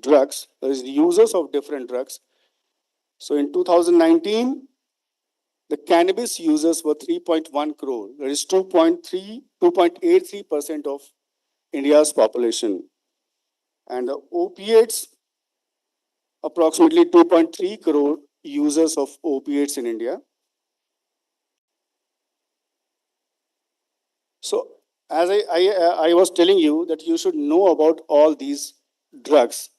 drugs. There is the users of different drugs. So in 2019, the cannabis users were 3.1 crore. That is 2.83% of India's population. And the opiates, approximately 2.3 crore users of opiates in India. So as I was telling you that you should know about all these drugs.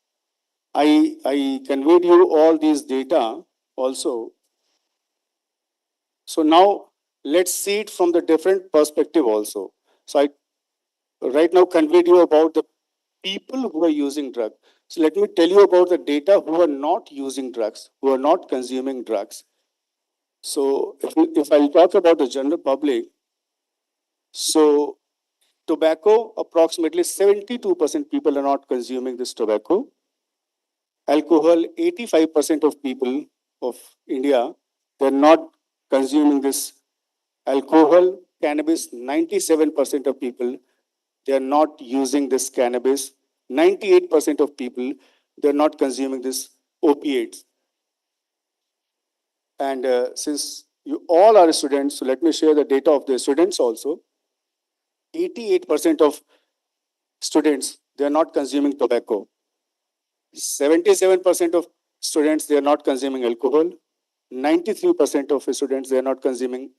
I conveyed you all these data also. So now let's see it from the different perspective also. So I right now conveyed you about the people who are using drugs. So let me tell you about the data who are not using drugs, who are not consuming drugs. So if I talk about the general public, so tobacco, approximately 72% people are not consuming this tobacco. Alcohol, 85% of people of India, they're not consuming this alcohol. Cannabis, 97% of people, they're not using this cannabis. 98% of people, they're not consuming this opiates. And since you all are students, so let me share the data of the students also. 88% of students, they are not consuming tobacco. 77% of students, they are not consuming alcohol. 93% of students, they are not consuming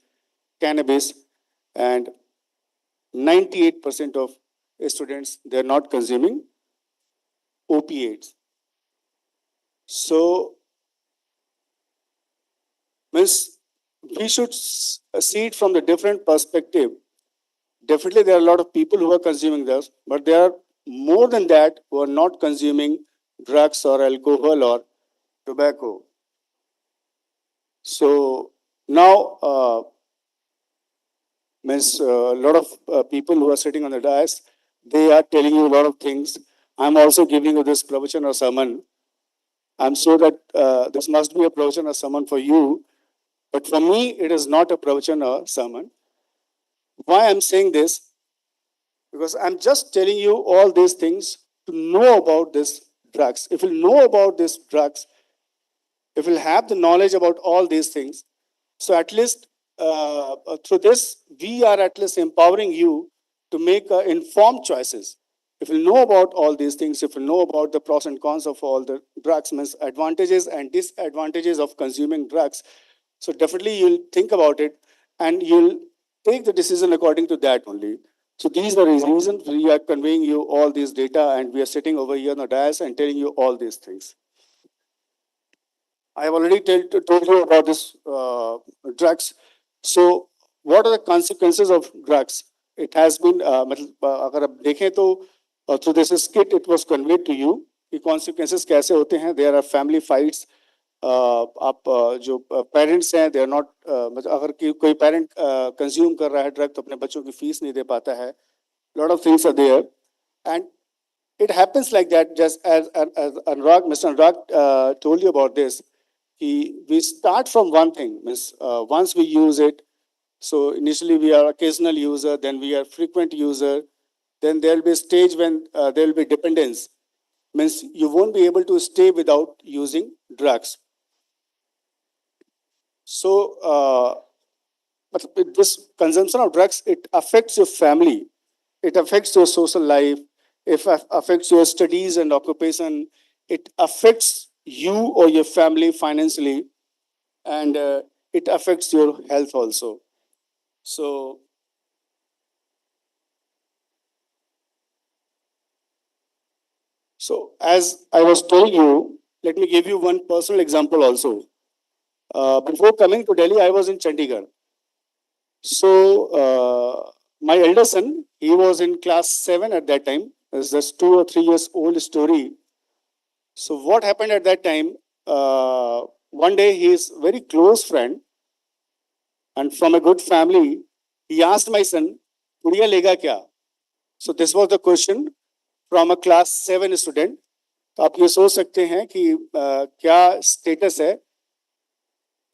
cannabis. And 98% of students, they are not consuming opiates. So, means we should see it from the different perspective. Definitely, there are a lot of people who are consuming this, but there are more than that who are not consuming drugs or alcohol or tobacco. So now, means a lot of people who are sitting on the dais, they are telling you a lot of things. I'm also giving you this pravachan or sermon. I'm sure that this must be a pravachan or sermon for you, but for me, it is not a pravachan or sermon. Why I'm saying this? Because I'm just telling you all these things to know about these drugs. If you know about these drugs, if we'll have the knowledge about all these things, so at least through this, we are at least empowering you to make informed choices. If you know about all these things, if you know about the pros and cons of all the drugs, means advantages and disadvantages of consuming drugs, so definitely you'll think about it and you'll take the decision according to that only. So these are the reasons we are conveying you all these data, and we are sitting over here on the dais and telling you all these things. I have already told you about this drugs. So what are the consequences of drugs? It has been, अगर आप देखें तो through this skit it was conveyed to you कि consequences कैसे होते हैं. There are family fights. आप जो पेरेंट्स हैं, they are not, मतलब अगर कोई पेरेंट कंज्यूम कर रहा है ड्रग तो अपने बच्चों की फीस नहीं दे पाता है. Lot of things are there, and it happens like that. Just as Anurag, Mr. Anurag told you about this. We start from one thing, means once we use it, so initially we are occasional user, then we are frequent user, then there will be a stage when there will be dependence, means you won't be able to stay without using drugs. So but this consumption of drugs, it affects your family, it affects your social life, it affects your studies and occupation, it affects you or your family financially, and it affects your health also. So as I was telling you, let me give you one personal example also. Before coming to Delhi, I was in Chandigarh. So my elder son, he was in class 7 at that time. It's just 2 or 3 years old story. So what happened at that time? One day his very close friend and from a good family, he asked my son, "Puriya lega kya?" So this was the question from a class 7 student. तो आप ये सोच सकते हैं कि क्या status है,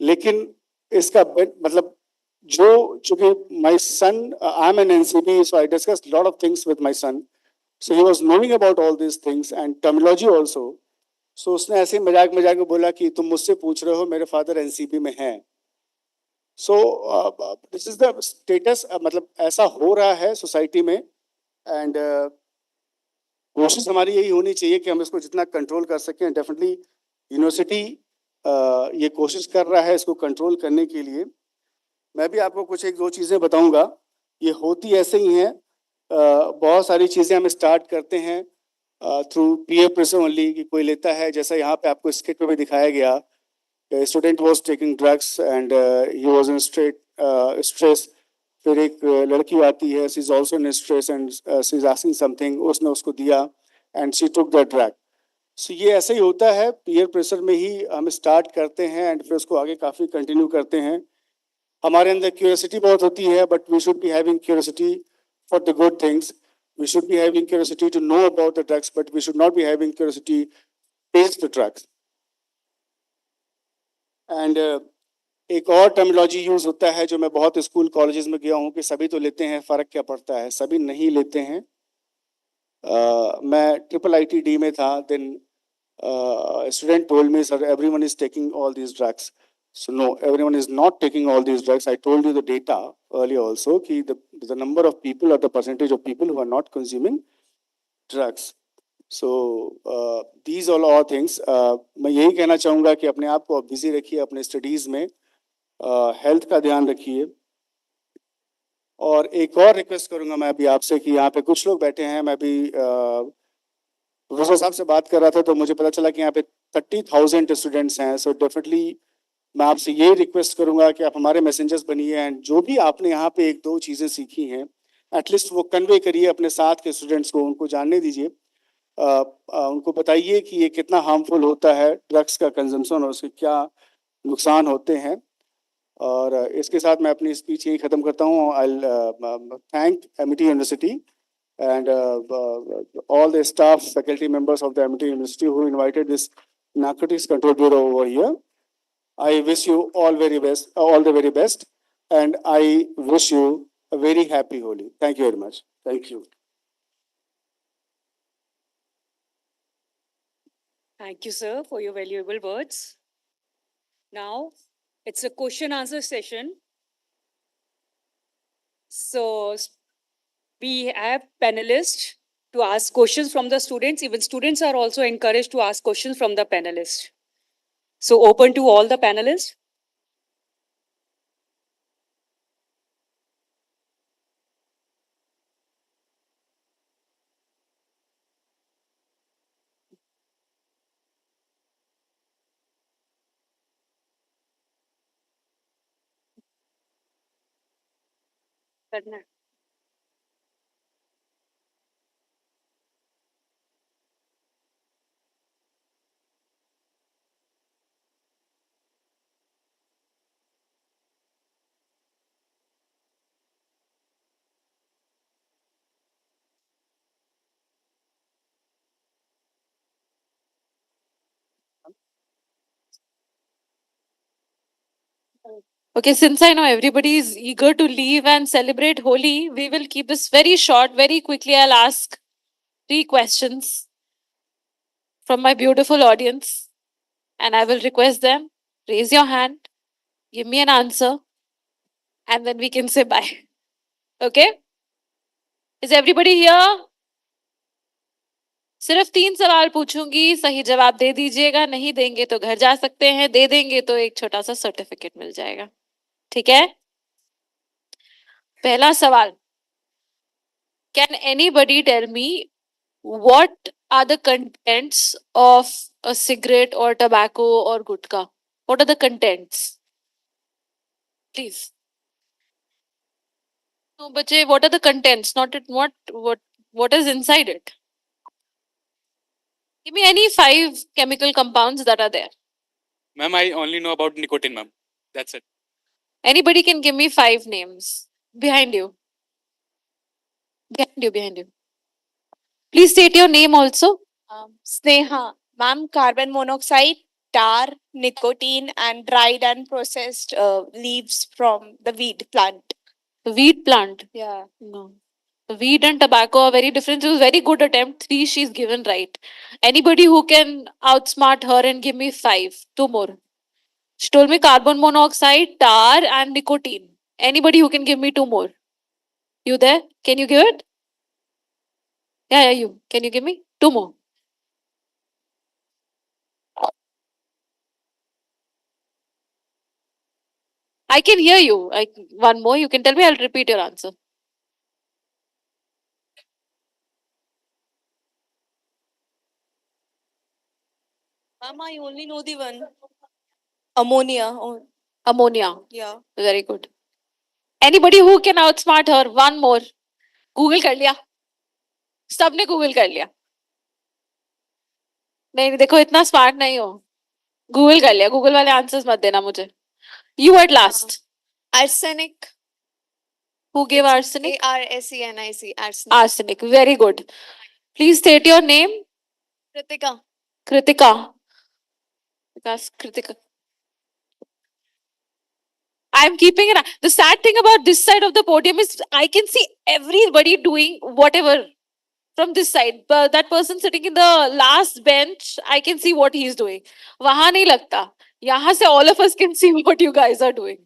लेकिन इसका मतलब जो चूंकि my son, I'm an NCB, so I discussed a lot of things with my son. So he was knowing about all these things and terminology also. So उसने ऐसे मजाक मजाक में बोला कि तुम मुझसे पूछ रहे हो, मेरे फादर एनसीबी में हैं. So this is the status, मतलब ऐसा हो रहा है सोसाइटी में, and कोशिश हमारी यही होनी चाहिए कि हम इसको जितना कंट्रोल कर सकें. डेफिनेटली यूनिवर्सिटी ये कोशिश कर रहा है इसको कंट्रोल करने के लिए. मैं भी आपको कुछ एक दो चीज़ें बताऊंगा. ये होती ऐसे ही हैं. बहुत सारी चीज़ें हम स्टार्ट करते हैं थ्रू पीयर प्रेशर ओनली, कि कोई लेता है, जैसा यहाँ पे आपको स्किट पे भी दिखाया गया. Student was taking drugs and he was in stress. फिर एक लड़की आती है, she is also in stress and she is asking something, उसने उसको दिया and she took the drug. So ये ऐसे ही होता है, पीयर प्रेशर में ही हम स्टार्ट करते हैं एंड फिर उसको आगे काफ़ी कंटिन्यू करते हैं. हमारे अंदर क्यूरियोसिटी बहुत होती है, but we should be having curiosity for the good things. We should be having curiosity to know about the drugs, but we should not be having curiosity to taste the drugs. And एक और terminology use होता है जो मैं बहुत school colleges में गया हूँ कि सभी तो लेते हैं, फर्क क्या पड़ता है. सभी नहीं लेते हैं. मैं IIIT में था, then student told me, sir everyone is taking all these drugs. So no, everyone is not taking all these drugs. I told you the data earlier also, कि the number of people or the percentage of people who are not consuming drugs. So these all are things. मैं यही कहना चाहूँगा कि अपने आप को busy रखिए अपने स्टडीज़ में, हेल्थ का ध्यान रखिए. और एक और रिक्वेस्ट करूँगा मैं अभी आपसे कि यहाँ पे कुछ लोग बैठे हैं. मैं भी प्रोफेसर साहब से बात कर रहा था तो मुझे पता चला कि यहाँ पे 30,000 स्टूडेंट्स हैं. सो डेफिनेटली मैं आपसे यही रिक्वेस्ट करूंगा कि आप हमारे मैसेंजर्स बनिए एंड जो भी आपने यहाँ पे एक दो चीज़ें सीखी हैं एटलीस्ट वो कन्वे करिए अपने साथ के स्टूडेंट्स को, उनको जानने दीजिए. उनको बताइए कि ये कितना हार्मफुल होता है ड्रग्स का कंजम्पशन और उसके क्या नुकसान होते हैं. और इसके साथ मैं अपनी स्पीच यही ख़त्म करता हूँ. आई thank Amity university and all the staff, faculty members of the Amity University who invited this narcotics control bureau over here. I wish you all the very best, and I wish you a very happy Holi. Thank you very much. Thank you. Thank you, sir, for your valuable words. Now it's a question answer session. So we have panelists to ask questions from the students. Even students are also encouraged to ask questions from the panelists. So open to all the panelists. Okay, since I know everybody is eager to leave and celebrate Holi, we will keep this very short. Very quickly, I'll ask 3 questions from my beautiful audience, and I will request them raise your hand, give me an answer, and then we can say bye. Okay? Is everybody here? सिर्फ 3 सवाल पूछूंगी, सही जवाब दे दीजिएगा, नहीं देंगे तो घर जा सकते हैं, दे देंगे तो एक छोटा सा सर्टिफिकेट मिल जाएगा. ठीक है? पहला सवाल. Can anybody tell me what are the contents of a cigarette or tobacco or gutka? What are the contents? Please. No, bache, what are the contents? Not it, what is inside it? Give me any 5 chemical compounds that are there. Ma'am, I only know about nicotine, ma'am. That's it. Anybody can give me 5 names. Behind you. Behind you. Please state your name also. Sneha, ma'am, carbon monoxide, tar, nicotine, and dried and processed leaves from the weed plant. Weed plant. Yeah. No. Weed and tobacco are very different. It was a very good attempt. 3 she's given right. Anybody who can outsmart her and give me 5. 2 more. She told me carbon monoxide, tar, and nicotine. Anybody who can give me 2 more. You there? Can you give it? Yeah, you. Can you give me 2 more? I can hear you. One more. You can tell me. I'll repeat your answer. Ma'am, I only know the one. Ammonia. Oh, Ammonia. yeah. Very good. Anybody who can outsmart her? One more. Google कर लिया. सबने Google कर लिया. नहीं देखो इतना smart नहीं हो. Google कर लिया. Google वाले आंसर्स मत देना मुझे. You at last. Arsenic. Who gave arsenic? Arsenic. Arsenic. Arsenic. Very good. Please state your name. Kritika. Kritika. Because Kritika. I'm keeping it. The sad thing about this side of the podium is I can see everybody doing whatever from this side. But that person sitting in the last bench, I can see what he's doing. वहाँ नहीं लगता. यहाँ से all of us can see what you guys are doing.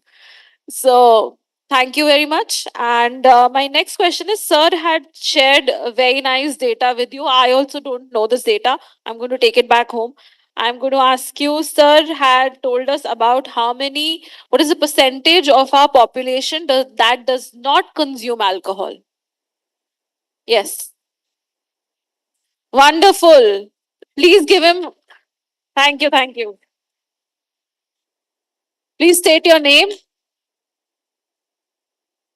So thank you very much. And my next question is, sir had shared very nice data with you. I also don't know this data. I'm going to take it back home. I'm going to ask you, sir had told us about what is the percentage of our population that does not consume alcohol? Yes. Wonderful. Please give him. Thank you. Thank you. Please state your name.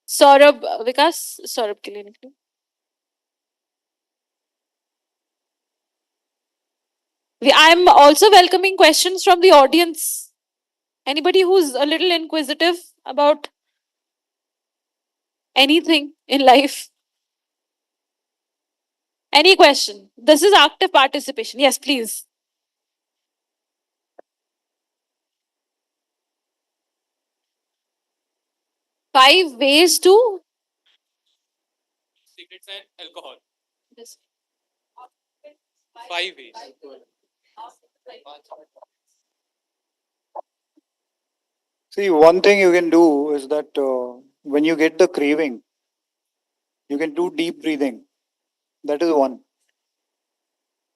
Saurabh Vikas. Saurabh के लिए निकलो. I'm also welcoming questions from the audience. Anybody who's a little inquisitive about anything in life? Any question? This is active participation. Yes, please. Five ways to Cigarettes and alcohol. 5 ways. See, one thing you can do is that when you get the craving, you can do deep breathing. That is one.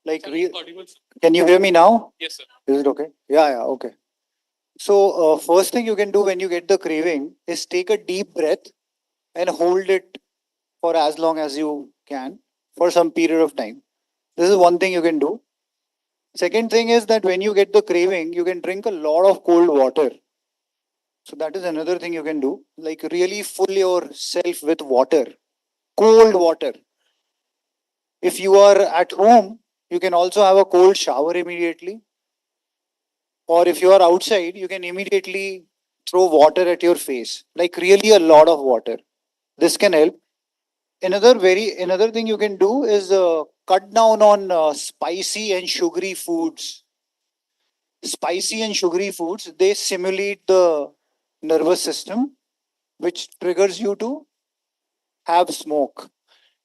Like, can you hear me now? Yes, sir. Is it okay? Yeah, okay. So, first thing you can do when you get the craving is take a deep breath and hold it for as long as you can for some period of time. This is one thing you can do. Second thing is that when you get the craving, you can drink a lot of cold water. So that is another thing you can do. Like really fill yourself with water, cold water. If you are at home, you can also have a cold shower immediately. Or if you are outside, you can immediately throw water at your face. Like really a lot of water. This can help. Another thing you can do is cut down on spicy and sugary foods. Spicy and sugary foods, they simulate the nervous system, which triggers you to have smoke.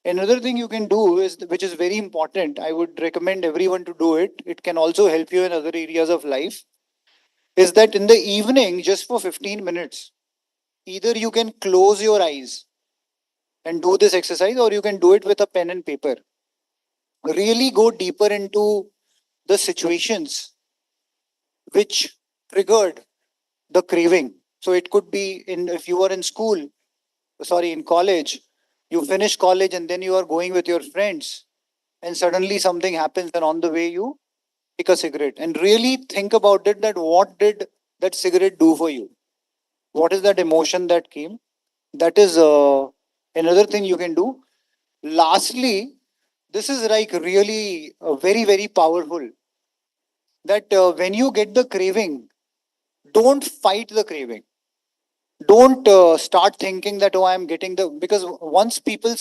Another thing you can do is, which is very important, I would recommend everyone to do it. It can also help you in other areas of life. Is that in the evening, just for 15 minutes, either you can close your eyes and do this exercise, or you can do it with a pen and paper. Really go deeper into the situations which triggered the craving. So it could be in, if you are in school, sorry, in college, you finish college and then you are going with your friends, and suddenly something happens, and on the way you take a cigarette, and really think about it, that what did that cigarette do for you? What is that emotion that came? That is another thing you can do. Lastly, this is like really very, very powerful, that when you get the craving, don't fight the craving. Don't start thinking that, oh, I'm getting the, because once people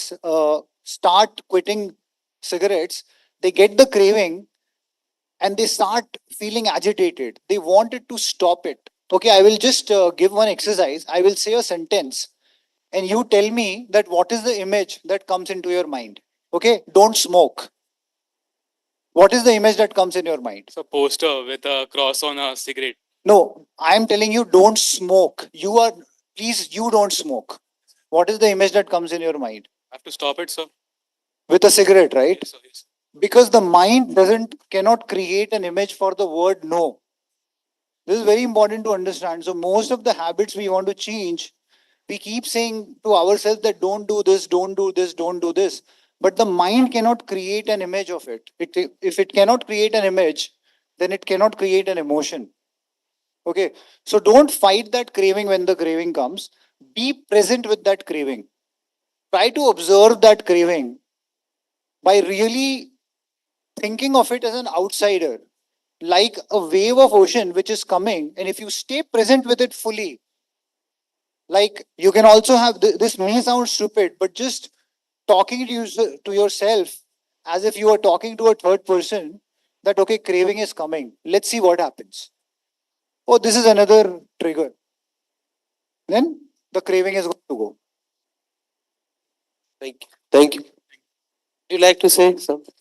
start quitting cigarettes, they get the craving and they start feeling agitated. They wanted to stop it. Okay, I will just give one exercise. I will say a sentence and you tell me that what is the image that comes into your mind. Okay, don't smoke. What is the image that comes in your mind? It's a poster with a cross on a cigarette. No, I am telling you, don't smoke. You are, please, you don't smoke. What is the image that comes in your mind? I have to stop it, sir. With a cigarette, right? Yes, sir. Yes. Because the mind cannot create an image for the word no. This is very important to understand. So most of the habits we want to change, we keep saying to ourselves that don't do this, don't do this, don't do this. But the mind cannot create an image of it. If it cannot create an image, then it cannot create an emotion. Okay, so don't fight that craving when the craving comes. Be present with that craving. Try to observe that craving by really thinking of it as an outsider, like a wave of ocean which is coming. And if you stay present with it fully, like you can also have, this may sound stupid, but just talking to yourself as if you are talking to a third person, that, okay, craving is coming. Let's see what happens. Oh, this is another trigger. Then the craving is going to go. Thank you. Thank you. Would you like to say something?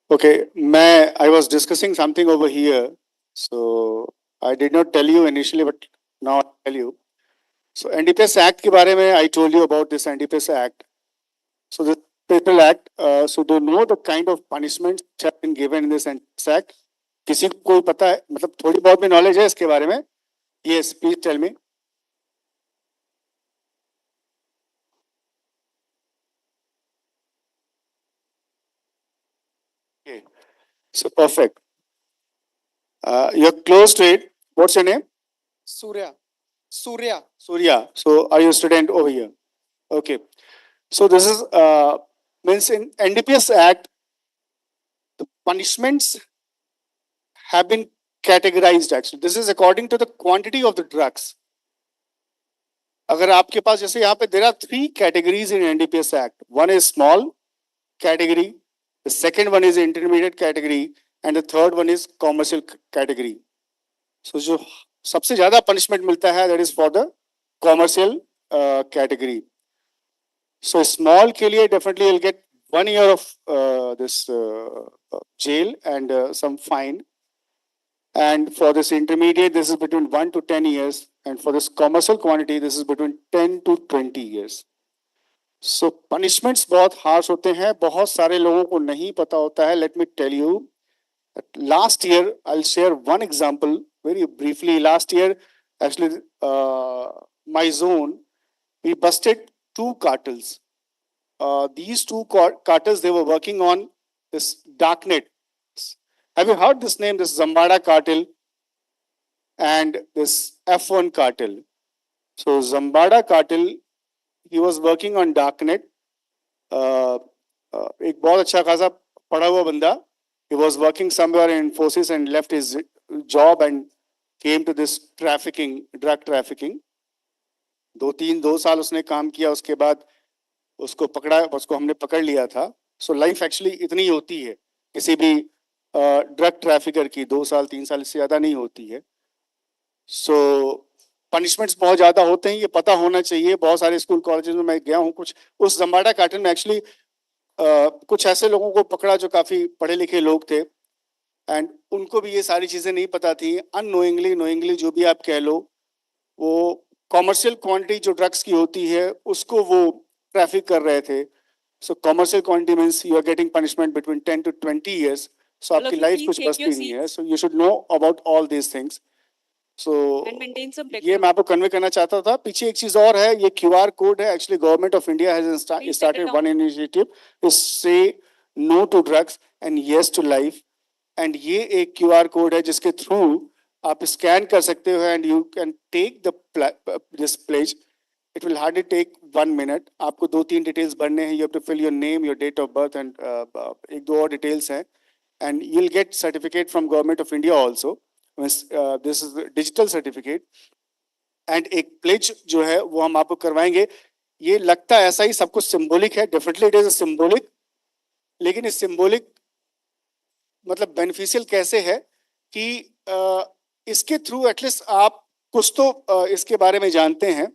Okay, I was discussing something over here. So I did not tell you initially, but now I'll tell you. So NDPS Act के बारे में, I told you about this NDPS Act. So the Special Act, so do you know the kind of punishments which have been given in this NDPS Act? किसी को कोई पता है, मतलब थोड़ी बहुत भी knowledge है इसके बारे में? Yes, please tell me. Okay, so perfect. You're close to it. What's your name? Surya. Surya. So are you a student over here? Okay. So this is means in NDPS Act, the punishments have been categorized actually. This is according to the quantity of the drugs. अगर आपके पास जैसे यहाँ पे there are 3 categories in NDPS Act. One is small category, the second one is intermediate category, and the third one is commercial category. So जो सबसे ज़्यादा punishment मिलता है that is for the commercial category. So small के लिए definitely you'll get 1 year of this jail and some fine. And for this intermediate, this is between 1 to 10 years. And for this commercial quantity, this is between 10 to 20 years. So punishments बहुत harsh होते हैं, बहुत सारे लोगों को नहीं पता होता है. Let me tell you, last year, I'll share one example very briefly. Last year, actually, my zone, we busted two cartels. These two cartels, they were working on this darknet. Have you heard this name, this Zambada cartel and this F1 cartel? So Zambada cartel, he was working on darknet. एक बहुत अच्छा खासा पढ़ा हुआ बंदा. He was working somewhere in Infosys and left his job and came to this trafficking, drug trafficking. 2 साल उसने काम किया, उसके बाद उसको हमने पकड़ लिया था. So life actually इतनी ही होती है किसी भी ड्रग ट्रैफिकर की. 2 साल 3 साल से ज्यादा नहीं होती है. So पनिशमेंट्स बहुत ज्यादा होते हैं, ये पता होना चाहिए. बहुत सारे स्कूल कॉलेजेस में मैं गया हूँ. कुछ उस जम्बाड़ा कार्टन में एक्चुअली कुछ ऐसे लोगों को पकड़ा जो काफी पढ़े लिखे लोग थे एंड उनको भी ये सारी चीजें नहीं पता थी. अननोइंगली नोइंगली जो भी आप कह लो, वो कॉमर्शियल क्वांटिटी जो ड्रग्स की होती है उसको वो ट्रैफिक कर रहे थे. So commercial quantity means you are getting punishment between 10 to 20 years. So आपकी लाइफ कुछ बचती नहीं है. So you should know about all these things. So ये मैं आपको कन्वे करना चाहता था. पीछे एक चीज और है, ये QR कोड है. Actually government of India has started one initiative to say no to drugs and yes to life. And ये एक QR कोड है जिसके थ्रू आप स्कैन कर सकते हो and you can take this pledge. It will hardly take 1 minute. आपको 2-3 details भरने हैं. You have to fill your name, your date of birth and 1-2 और डिटेल्स हैं. And you will get certificate from government of India also. This is digital certificate. And एक pledge जो है वो हम आपको करवाएंगे. ये लगता है ऐसा ही सब कुछ सिंबॉलिक है. Definitely it is a symbolic. लेकिन इस सिंबॉलिक मतलब बेनिफिशियल कैसे है कि इसके थ्रू एटलीस्ट आप कुछ तो इसके बारे में जानते हैं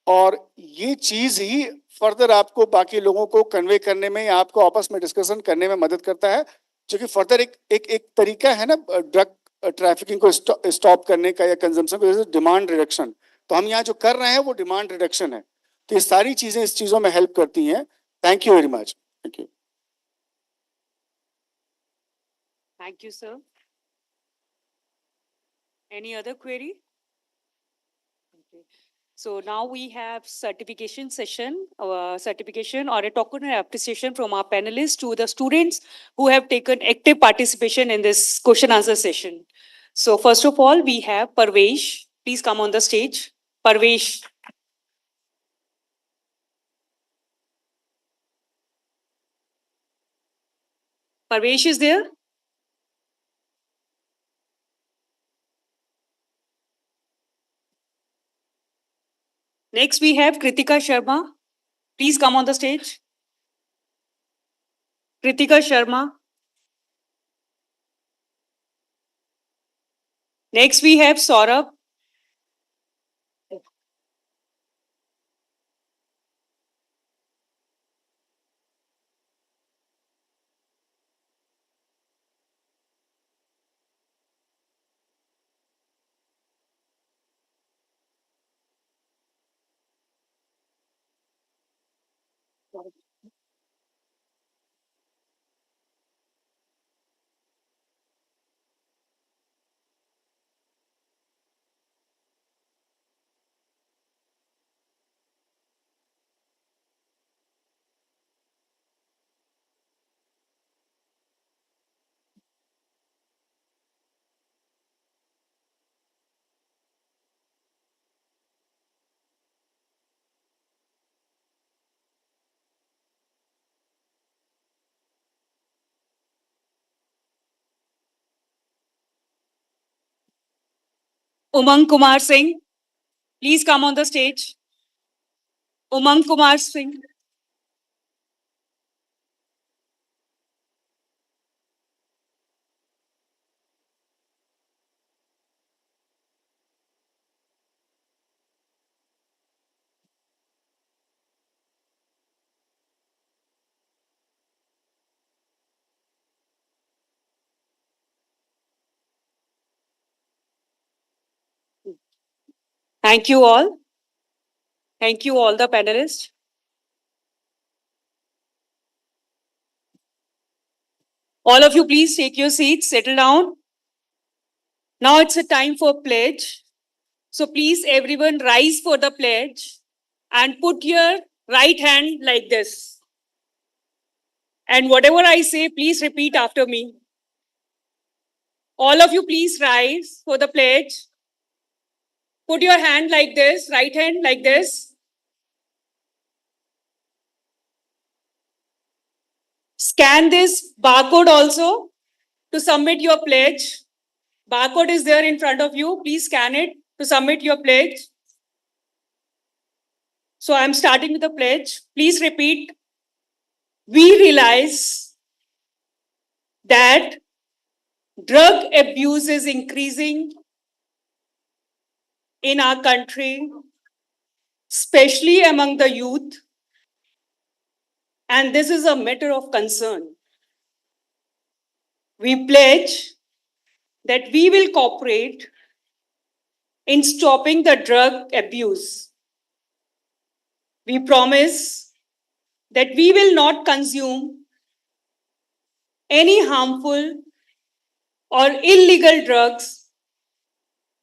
और ये चीज ही फर्दर आपको बाकी लोगों को कन्वे करने में या आपको आपस में डिस्कशन करने में मदद करता है. जो कि फर्दर एक तरीका है ना ड्रग ट्रैफिकिंग को स्टॉप करने का या कंजम्पशन को. Demand reduction. तो हम यहाँ जो कर रहे हैं वो डिमांड रिडक्शन है. तो ये सारी चीजें इस चीजों में हेल्प करती हैं. Thank you very much. Thank you. Thank you, sir. Any other query? Okay. So now we have certification session, certification or a token of appreciation from our panelists to the students who have taken active participation in this question answer session. So first of all, we have Parvesh. Please come on the stage. Parvesh. Parvesh is there? Next, we have Kritika Sharma. Please come on the stage. Kritika Sharma. Next, we have Saurabh. Umang Kumar Singh. Please come on the stage. Umang Kumar Singh. Thank you all. Thank you all the panelists. All of you, please take your seats, settle down. Now it's a time for pledge. So please, everyone, rise for the pledge and put your right hand like this. And whatever I say, please repeat after me. All of you, please rise for the pledge. Put your hand like this, right hand like this. Scan this barcode also to submit your pledge. Barcode is there in front of you. Please scan it to submit your pledge. So I'm starting with the pledge. Please repeat. We realize that drug abuse is increasing in our country, especially among the youth, and this is a matter of concern. We pledge that we will cooperate in stopping the drug abuse. We promise that we will not consume any harmful or illegal drugs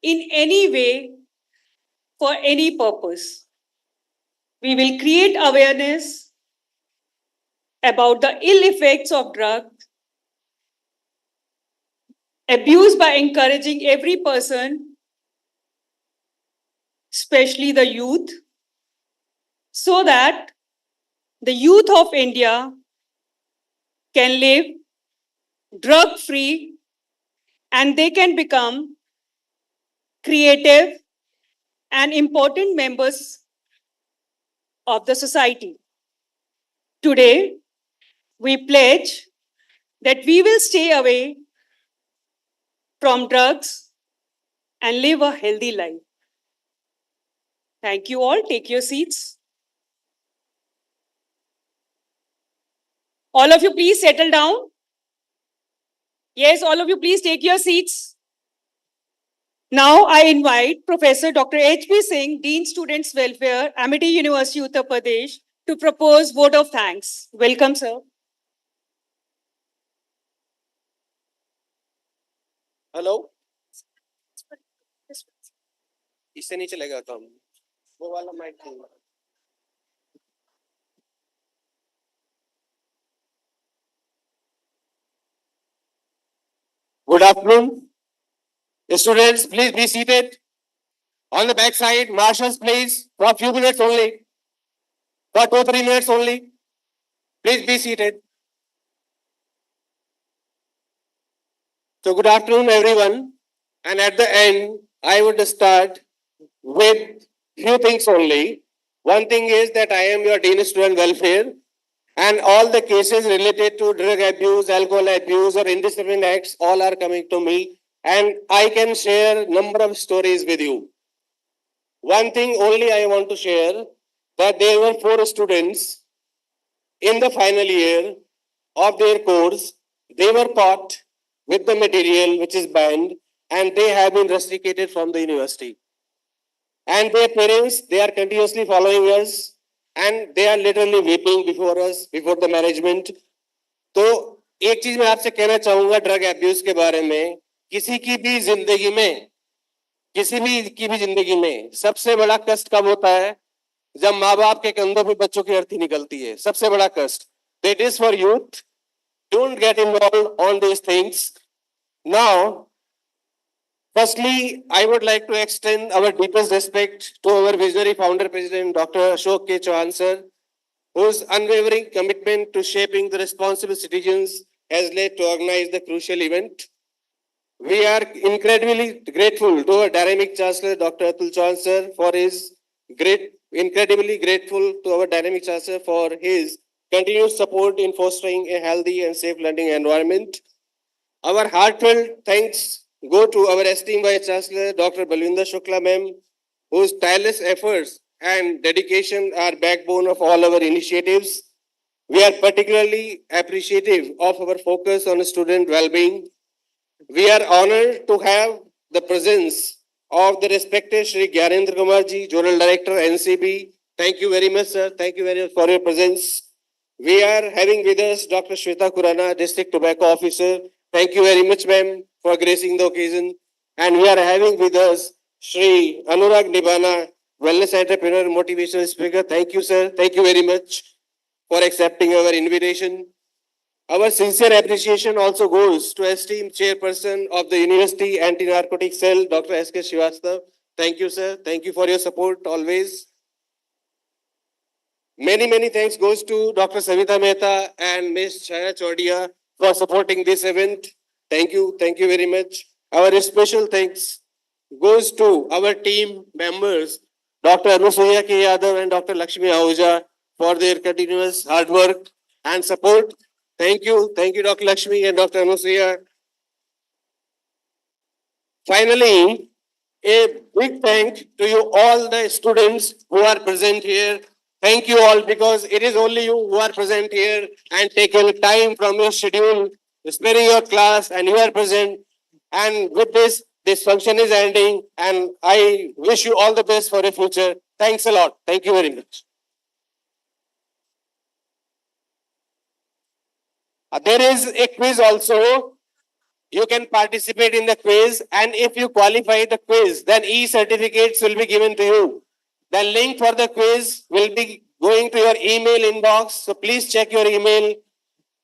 in any way for any purpose. We will create awareness about the ill effects of drug abuse by encouraging every person, especially the youth, so that the youth of India can live drug-free and they can become creative and important members of the society. Today, we pledge that we will stay away from drugs and live a healthy life. Thank you all. Take your seats. All of you, please settle down. Yes, all of you, please take your seats. Now I invite Professor Dr. H.P. Singh, Dean Students Welfare, Amity University, Uttar Pradesh, to propose vote of thanks. Welcome, sir. Hello इससे नहीं चलेगा काम वो वाला mic Good afternoon. Students, please be seated. On the back side, marshals, please, for a few minutes only. For 2-3 minutes only. Please be seated. So good afternoon, everyone. And at the end, I would start with few things only. One thing is that I am your Dean Student Welfare, and all the cases related to drug abuse, alcohol abuse, or indiscipline acts, all are coming to me, and I can share number of stories with you. One thing only I want to share, that there were 4 students in the final year of their course. They were caught with the material which is banned, and they have been rusticated from the university. And their parents, they are continuously following us, and they are literally weeping before us, before the management. तो एक चीज मैं आपसे कहना चाहूंगा drug abuse के बारे में, किसी की भी जिंदगी में सबसे बड़ा कष्ट कब होता है? जब माँ बाप के कंधों पे बच्चों की अर्थी निकलती है, सबसे बड़ा कष्ट. That is for youth. Don't get involved on these things. Now, firstly, I would like to extend our deepest respect to our visionary founder president, Dr. Ashok K. Chauhan sir, whose unwavering commitment to shaping the responsible citizens has led to organize the crucial event. We are incredibly grateful to our dynamic chancellor, Dr. Atul Chauhan sir, for his incredibly grateful to our dynamic chancellor for his continued support in fostering a healthy and safe learning environment. Our heartfelt thanks go to our esteemed Vice Chancellor, Dr. Balwinder Shukla ma'am, whose tireless efforts and dedication are backbone of all our initiatives. We are particularly appreciative of our focus on student well-being. We are honored to have the presence of the respected Shri Gyanendra Kumar ji, Zonal Director, NCB. Thank you very much, sir. Thank you very much for your presence. We are having with us Dr. Shweta Kurana, District Tobacco Officer. Thank you very much, ma'am, for gracing the occasion. And we are having with us Shri Anurag Nibana, Wellness Entrepreneur, Motivational Speaker. Thank you, sir. Thank you very much for accepting our invitation. Our sincere appreciation also goes to esteemed Chairperson of the University Anti-Narcotic Cell, Dr. S.K. Srivastav. Thank you, sir. Thank you for your support always. Many thanks goes to Dr. Savita Mehta and Ms. Chaya Chodia for supporting this event. Thank you very much. Our special thanks goes to our team members, Dr. Anusuya K. Yadav and Dr. Lakshmi Ahuja for their continuous hard work and support. Thank you, Dr. Lakshmi and Dr. Anusuya. Finally, a big thank to you all the students who are present here. Thank you all, because it is only you who are present here and taking time from your schedule, sparing your class, and you are present. And with this function is ending, and I wish you all the best for your future. Thanks a lot. Thank you very much. There is a quiz also. You can participate in the quiz, and if you qualify the quiz, then e-certificates will be given to you. The link for the quiz will be going to your email inbox, so please check your email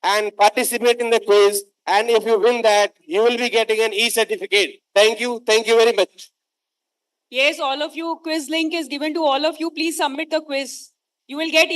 and participate in the quiz. And if you win that, you will be getting an e-certificate. Thank you very much. Yes, all of you, quiz link is given to all of you. Please submit the quiz. You will get